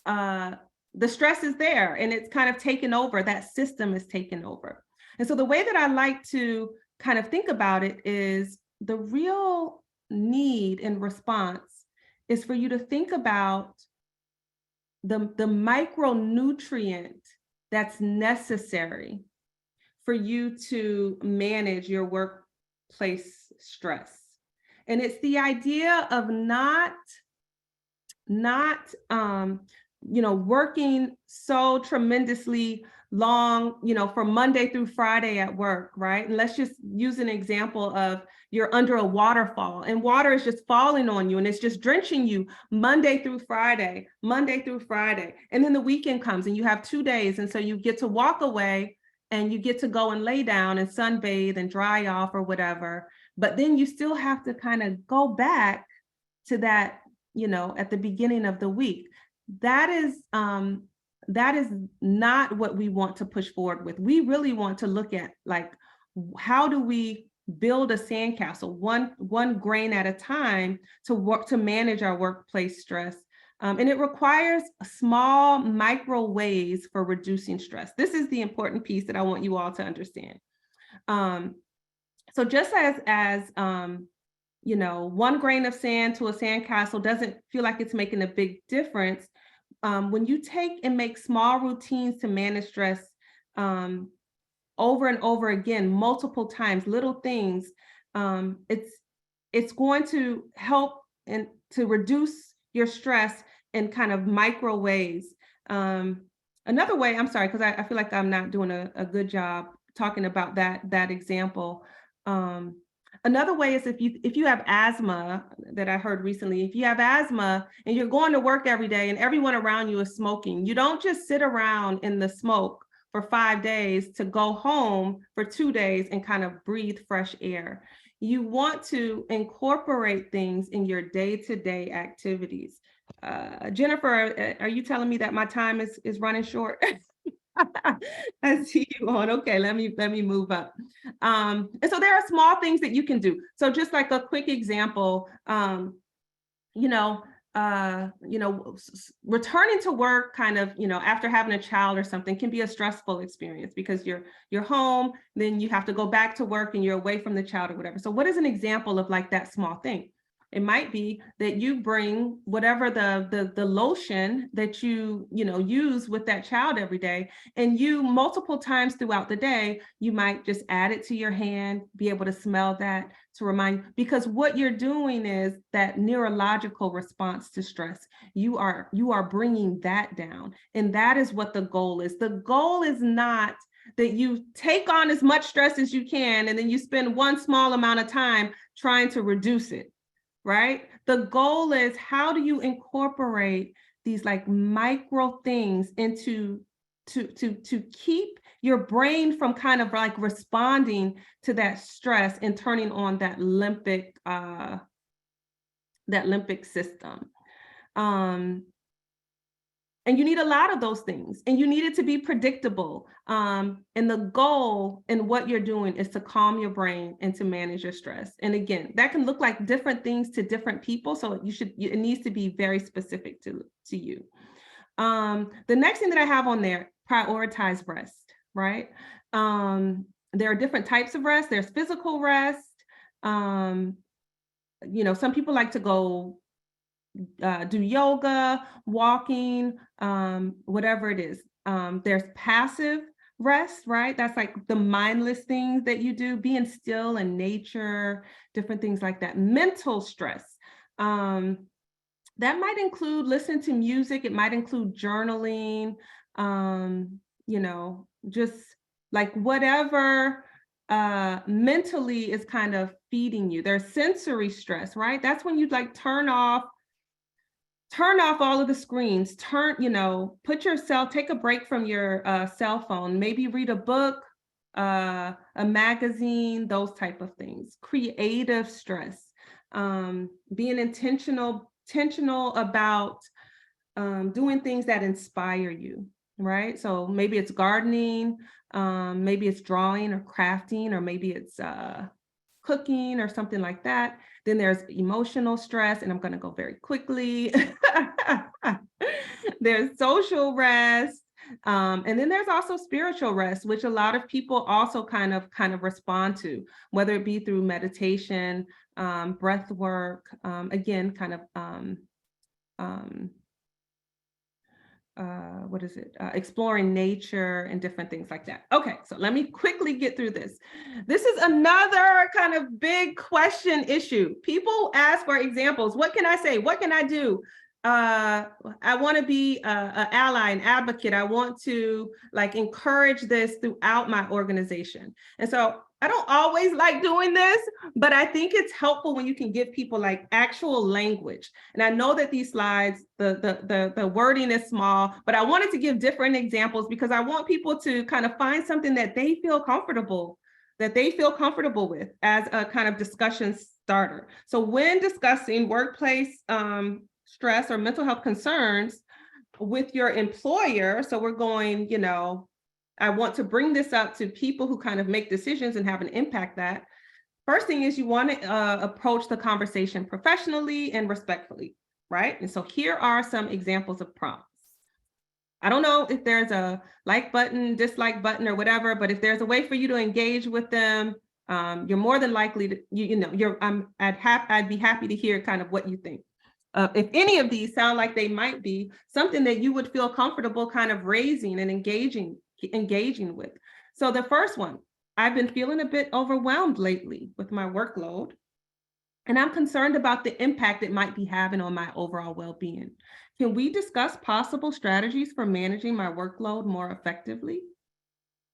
the stress is there and it's kind of taken over, that system is taken over. And so the way that I like to kind of think about it is the real need and response is for you to think about the micronutrient that's necessary for you to manage your workplace stress. And it's the idea of not working so tremendously long, from Monday through Friday at work, right? And let's just use an example of you're under a waterfall and water is just falling on you and it's just drenching you Monday through Friday. And then the weekend comes and you have 2 days. And so you get to walk away and you get to go and lay down and sunbathe and dry off or whatever. But then you still have to kind of go back to that, at the beginning of the week. That is not what we want to push forward with. We really want to look at, like, how do we build a sandcastle one grain at a time to manage our workplace stress. And it requires small micro ways for reducing stress. This is the important piece that I want you all to understand. So just as 1 grain of sand to a sandcastle doesn't feel like it's making a big difference, when you take and make small routines to manage stress over and over again, multiple times, little things, it's going to help and to reduce your stress in kind of micro ways. Another way, I'm sorry, because I feel like I'm not doing a good job talking about that example. Another way is if you have asthma, that I heard recently, if you have asthma and you're going to work every day and everyone around you is smoking, you don't just sit around in the smoke for 5 days to go home for 2 days and kind of breathe fresh air. You want to incorporate things in your day-to-day activities. Jennifer, are you telling me that my time is running short? I see you on. Okay, let me move up. And so there are small things that you can do. So just like a quick example, returning to work kind of, after having a child or something can be a stressful experience because you're home, then you have to go back to work and you're away from the child or whatever. So what is an example of like that small thing? It might be that you bring whatever the lotion that you use with that child every day, and you multiple times throughout the day, you might just add it to your hand, be able to smell that to remind, because what you're doing is that neurological response to stress. You are bringing that down, and that is what the goal is. The goal is not that you take on as much stress as you can, and then you spend one small amount of time trying to reduce it. Right? The goal is, how do you incorporate these like micro things into to keep your brain from kind of like responding to that stress and turning on that limbic system. And you need a lot of those things, and you need it to be predictable. And the goal in what you're doing is to calm your brain and to manage your stress. And again, that can look like different things to different people. So it needs to be very specific to you. The next thing that I have on there, prioritize rest, right? There are different types of rest. There's physical rest. Some people like to go do yoga, walking, whatever it is. There's passive rest, right? That's like the mindless things that you do, being still in nature, different things like that. Mental stress. That might include listening to music. It might include journaling, just like whatever mentally is kind of feeding you. There's sensory stress, right? That's when you'd like turn off all of the screens, take a break from your cell phone, maybe read a book, a magazine, those type of things. Creative stress, being intentional about doing things that inspire you, right? So maybe it's gardening, maybe it's drawing or crafting, or maybe it's cooking or something like that. Then there's emotional stress, and I'm going to go very quickly. There's social rest. And then there's also spiritual rest, which a lot of people also kind of respond to, whether it be through meditation, breath work, again, kind of exploring nature and different things like that. Okay, so let me quickly get through this. This is another kind of big question issue. People ask for examples. What can I say? What can I do? I want to be an ally, an advocate. I want to encourage this throughout my organization. And so I don't always like doing this, but I think it's helpful when you can give people actual language. And I know that these slides, the wording is small, but I wanted to give different examples because I want people to kind of find something that they feel comfortable with as a kind of discussion starter. So when discussing workplace stress or mental health concerns with your employer, so we're going, I want to bring this up to people who kind of make decisions and have an impact. That first thing is you want to approach the conversation professionally and respectfully, right? And so here are some examples of prompts. I don't know if there's a like button, dislike button, or whatever, but if there's a way for you to engage with them, you're more than likely to, I'd be happy to hear kind of what you think. If any of these sound like they might be something that you would feel comfortable kind of raising and engaging with. So the first one, I've been feeling a bit overwhelmed lately with my workload, and I'm concerned about the impact it might be having on my overall well-being. Can we discuss possible strategies for managing my workload more effectively?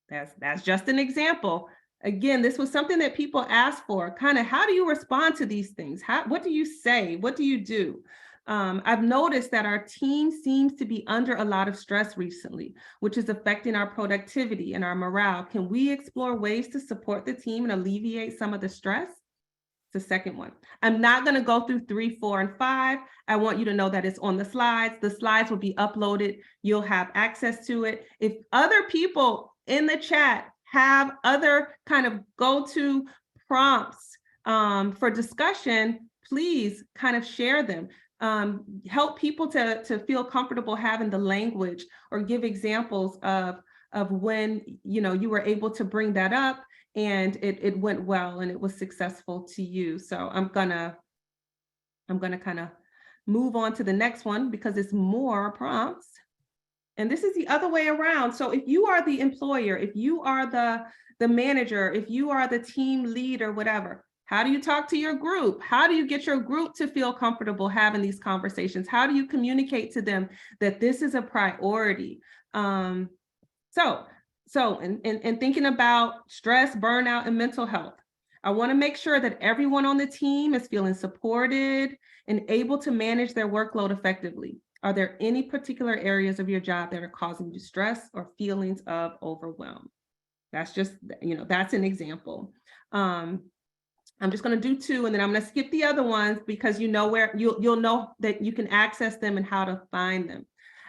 That's just an example. Again, this was something that people asked for. Kind of, how do you respond to these things? What do you say? What do you do? I've noticed that our team seems to be under a lot of stress recently, which is affecting our productivity and our morale. Can we explore ways to support the team and alleviate some of the stress? The second one. I'm not going to go through 3, 4, and 5. I want you to know that it's on the slides. The slides will be uploaded. You'll have access to it. If other people in the chat have other kind of go-to prompts for discussion, please kind of share them. Help people to feel comfortable having the language, or give examples of when you were able to bring that up and it went well and it was successful to you. So I'm gonna I'm going to kind of move on to the next one because it's more prompts. And this is the other way around. So if you are the employer, if you are the manager, if you are the team lead or whatever, how do you talk to your group? How do you get your group to feel comfortable having these conversations? How do you communicate to them that this is a priority? So thinking about stress, burnout, and mental health, I want to make sure that everyone on the team is feeling supported and able to manage their workload effectively. Are there any particular areas of your job that are causing you stress or feelings of overwhelm? That's just, that's an example. I'm just going to do 2, and then I'm going to skip the other ones because where you'll know that you can access them and how to find them.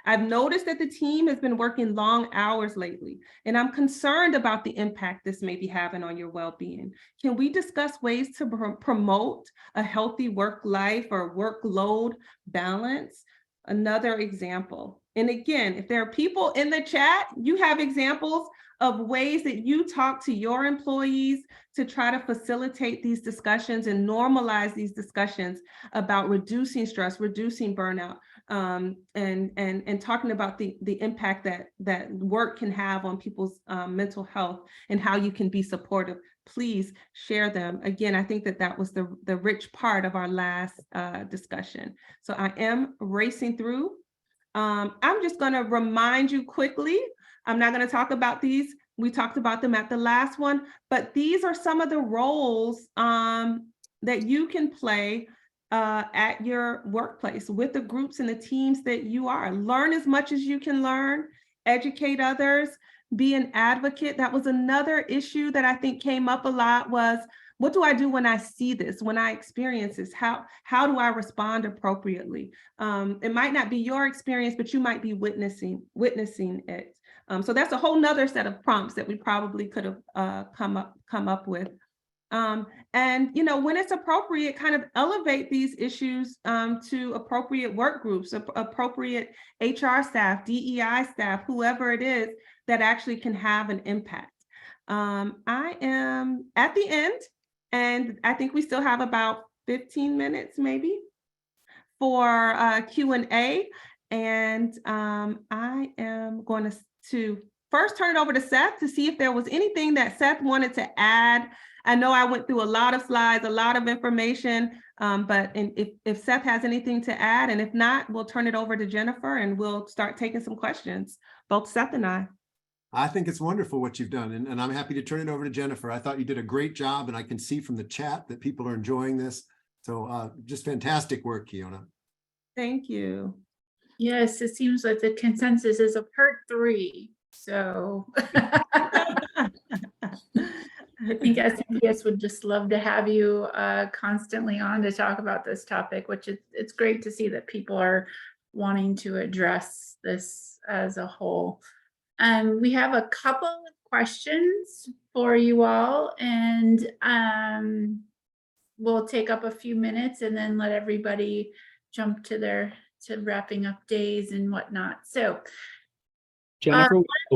I've noticed that the team has been working long hours lately, and I'm concerned about the impact this may be having on your well-being. Can we discuss ways to promote a healthy work life or workload balance? Another example. And again, if there are people in the chat, you have examples of ways that you talk to your employees to try to facilitate these discussions and normalize these discussions about reducing stress, reducing burnout, and talking about the impact that work can have on people's mental health and how you can be supportive. Please share them. Again, I think that was the rich part of our last discussion. So I am racing through. I'm just going to remind you quickly. I'm not going to talk about these. We talked about them at the last one, but these are some of the roles that you can play at your workplace with the groups and the teams that you are. Learn as much as you can learn, educate others, be an advocate. That was another issue that I think came up a lot was, what do I do when I see this, when I experience this? How do I respond appropriately? It might not be your experience, but you might be witnessing it. So that's a whole nother set of prompts that we probably could have come up with. And when it's appropriate, kind of elevate these issues to appropriate work groups, appropriate HR staff, DEI staff, whoever it is that actually can have an impact. I am at the end, and I think we still have about 15 minutes maybe for Q&A. And I am going to first turn it over to Seth to see if there was anything that Seth wanted to add. I know I went through a lot of slides, a lot of information, but if Seth has anything to add, and if not, we'll turn it over to Jennifer and we'll start taking some questions, both Seth and I. I think it's wonderful what you've done, and I'm happy to turn it over to Jennifer. I thought you did a great job, and I can see from the chat that people are enjoying this. So just fantastic work, Kiona. Thank you. Yes, it seems like the consensus is a part 3. So I think SMPS would just love to have you constantly on to talk about this topic, which it's great to see that people are wanting to address this as a whole. We have a couple of questions for you all, and we'll take up a few minutes and then let everybody jump to wrapping up days and whatnot. So Jennifer, I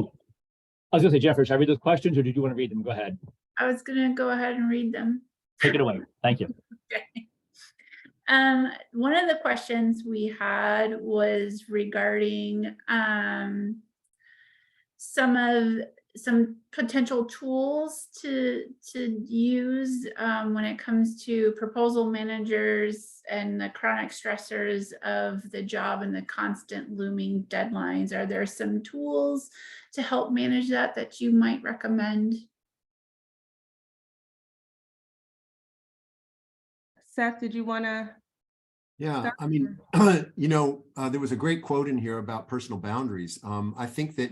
was going to say, Jennifer, should I read those questions or did you want to read them? Go ahead. I was going to go ahead and read them. Take it away. Thank you. Okay. One of the questions we had was regarding some potential tools to use when it comes to proposal managers and the chronic stressors of the job and the constant looming deadlines. Are there some tools to help manage that you might recommend? Seth, did you want to? Yeah, I mean, there was a great quote in here about personal boundaries. I think that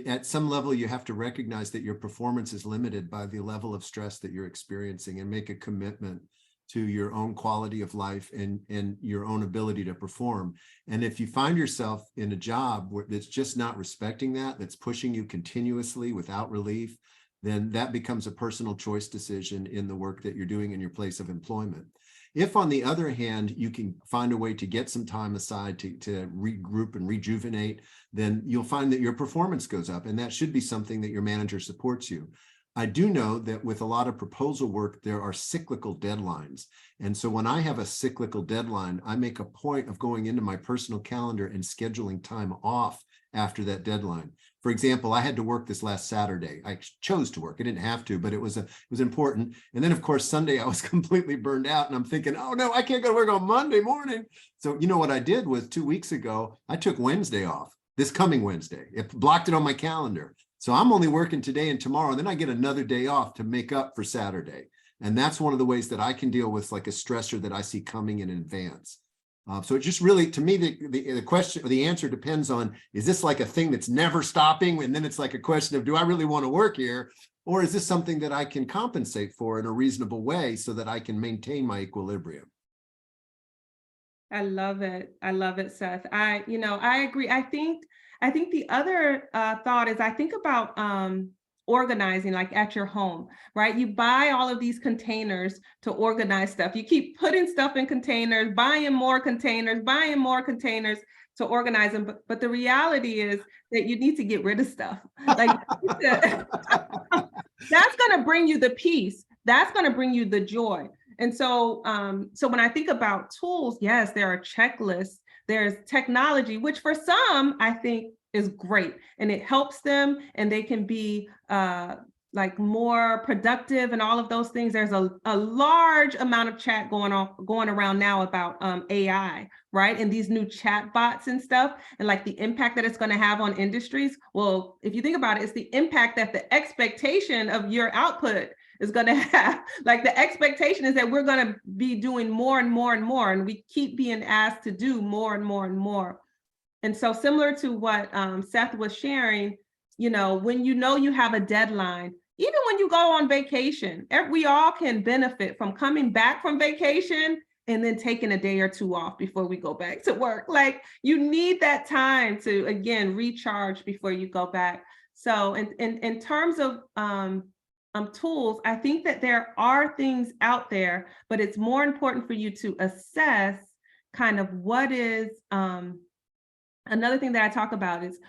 at some level, you have to recognize that your performance is limited by the level of stress that you're experiencing and make a commitment to your own quality of life and your own ability to perform. And if you find yourself in a job that's just not respecting that's pushing you continuously without relief, then that becomes a personal choice decision in the work that you're doing in your place of employment. If, on the other hand, you can find a way to get some time aside to regroup and rejuvenate, then you'll find that your performance goes up, and that should be something that your manager supports you. I do know that with a lot of proposal work, there are cyclical deadlines. And so when I have a cyclical deadline, I make a point of going into my personal calendar and scheduling time off after that deadline. For example, I had to work this last Saturday. I chose to work. I didn't have to, but it was important. And then of course, Sunday I was completely burned out and I'm thinking, oh no, I can't go to work on Monday morning. So you know what I did was 2 weeks ago, I took Wednesday off, this coming Wednesday. It blocked it on my calendar. So I'm only working today and tomorrow, and then I get another day off to make up for Saturday. And that's one of the ways that I can deal with like a stressor that I see coming in advance. So it just really, to me, the question or the answer depends on, is this like a thing that's never stopping? And then it's like a question of, do I really want to work here? Or is this something that I can compensate for in a reasonable way so that I can maintain my equilibrium? I love it. I love it, Seth. I agree. I think the other thought is I think about organizing, like at your home, right? You buy all of these containers to organize stuff. You keep putting stuff in containers, buying more containers to organize them. But the reality is that you need to get rid of stuff. Like that's going to bring you the peace. That's going to bring you the joy. And so, so when I think about tools, yes, there are checklists, there's technology, which for some, I think is great and it helps them and they can be like more productive and all of those things. There's a large amount of chat going around now about AI, right? And these new chat bots and stuff and like the impact that it's going to have on industries. Well, if you think about it, it's the impact that the expectation of your output is going to have. Like the expectation is that we're going to be doing more and more and more, and we keep being asked to do more and more and more. And so similar to what Seth was sharing, when you have a deadline, even when you go on vacation, we all can benefit from coming back from vacation and then taking a day or two off before we go back to work. Like you need that time to, again, recharge before you go back. So in terms of tools, I think that there are things out there, but it's more important for you to assess kind of what is, another thing that I talk about is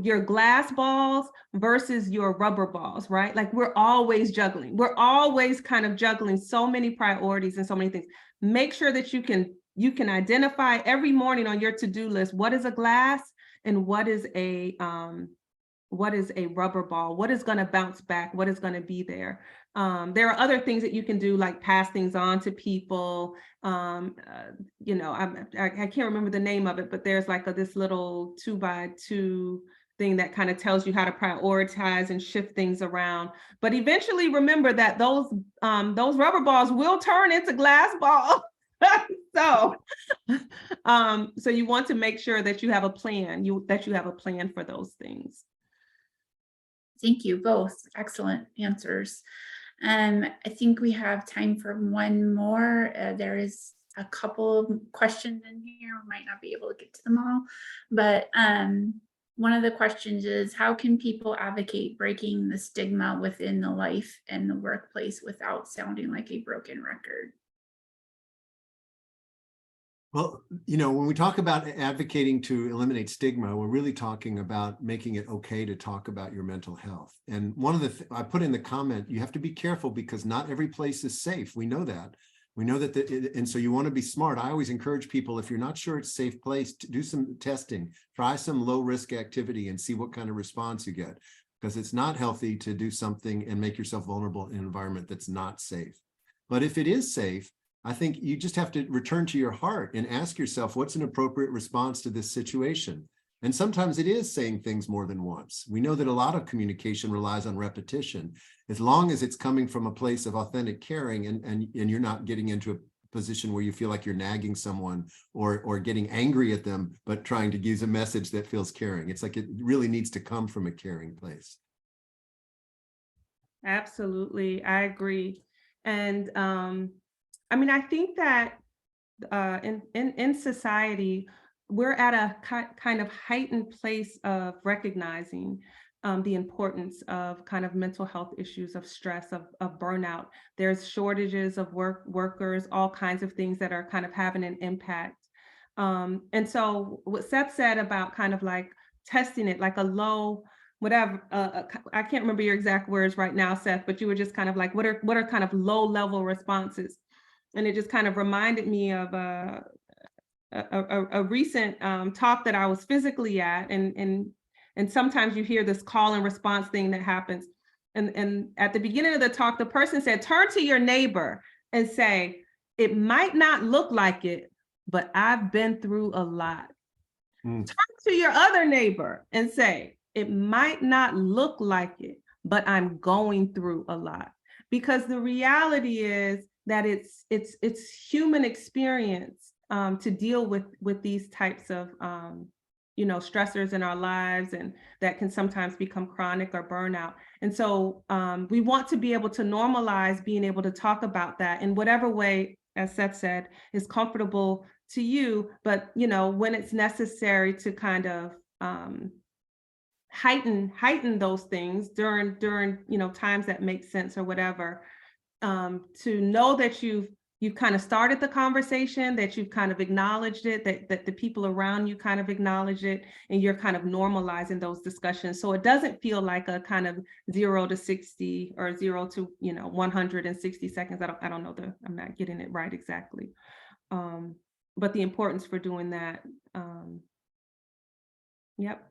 your glass balls versus your rubber balls, right? Like we're always juggling. We're always kind of juggling so many priorities and so many things. Make sure that you can identify every morning on your to-do list, what is a glass and what is a rubber ball, what is going to bounce back, what is going to be there. There are other things that you can do, like pass things on to people. I can't remember the name of it, but there's like this little 2x2 thing that kind of tells you how to prioritize and shift things around. But eventually remember that those rubber balls will turn into glass balls. So you want to make sure that you have a plan, that you have a plan for those things. Thank you both. Excellent answers. I think we have time for one more. There is a couple of questions in here. We might not be able to get to them all, but one of the questions is, how can people advocate breaking the stigma within the life and the workplace without sounding like a broken record? Well, when we talk about advocating to eliminate stigma, we're really talking about making it okay to talk about your mental health. And one of the I put in the comment, you have to be careful because not every place is safe. We know that. We know that, and so you want to be smart. I always encourage people, if you're not sure it's a safe place, to do some testing, try some low risk activity and see what kind of response you get, because it's not healthy to do something and make yourself vulnerable in an environment that's not safe. But if it is safe, I think you just have to return to your heart and ask yourself, what's an appropriate response to this situation? And sometimes it is saying things more than once. We know that a lot of communication relies on repetition. As long as it's coming from a place of authentic caring and you're not getting into a position where you feel like you're nagging someone or getting angry at them, but trying to use a message that feels caring. It's like it really needs to come from a caring place. Absolutely, I agree. And I think that in society, we're at a kind of heightened place of recognizing the importance of kind of mental health issues, of stress, of burnout. There's shortages of workers, all kinds of things that are kind of having an impact. And so what Seth said about kind of like testing it, like whatever, I can't remember your exact words right now, Seth, but you were just kind of like, what are kind of low level responses? And it just kind of reminded me of a recent talk that I was physically at, and sometimes you hear this call and response thing that happens. And at the beginning of the talk, the person said, turn to your neighbor and say, it might not look like it, but I've been through a lot. Mm. Turn to your other neighbor and say, it might not look like it, but I'm going through a lot. Because the reality is that it's human experience to deal with these types of stressors in our lives, and that can sometimes become chronic or burnout. And so we want to be able to normalize being able to talk about that in whatever way, as Seth said, is comfortable to you, but when it's necessary to kind of heighten those things during times that make sense or whatever, to know that you've kind of started the conversation, that you've kind of acknowledged it, that the people around you kind of acknowledge it, and you're kind of normalizing those discussions. So it doesn't feel like a kind of 0 to 60 or 0 to 160 seconds. I don't know, I'm not getting it right exactly. But the importance for doing that. Yep.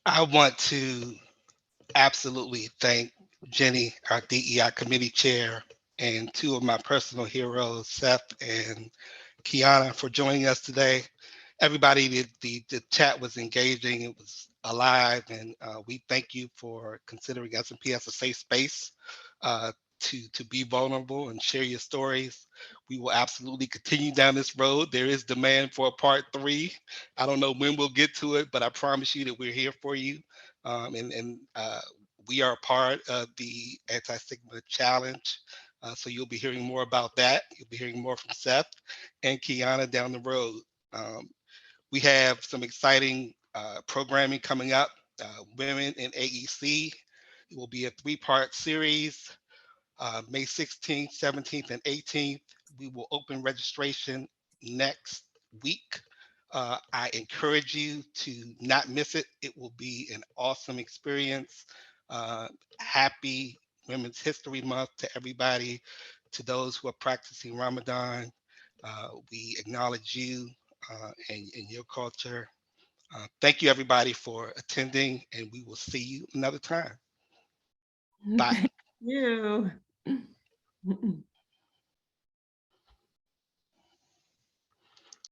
I want to absolutely thank Jenny, our DEI committee chair, and two of my personal heroes, Seth and Kiana, for joining us today. Everybody, the chat was engaging, it was alive, and we thank you for considering S&P as a safe space to be vulnerable and share your stories. We will absolutely continue down this road. There is demand for a part 3. I don't know when we'll get to it, but I promise you that we're here for you. We are part of the Anti-Stigma Challenge. So you'll be hearing more about that. You'll be hearing more from Seth and Kiana down the road. We have some exciting programming coming up. Women in AEC. It will be a 3-part series. May 16th, 17th, and 18th. We will open registration next week. I encourage you to not miss it. It will be an awesome experience. Happy Women's History Month to everybody, to those who are practicing Ramadan. We acknowledge you and your culture. Thank you, everybody, for attending, and we will see you another time. Bye. Thank you.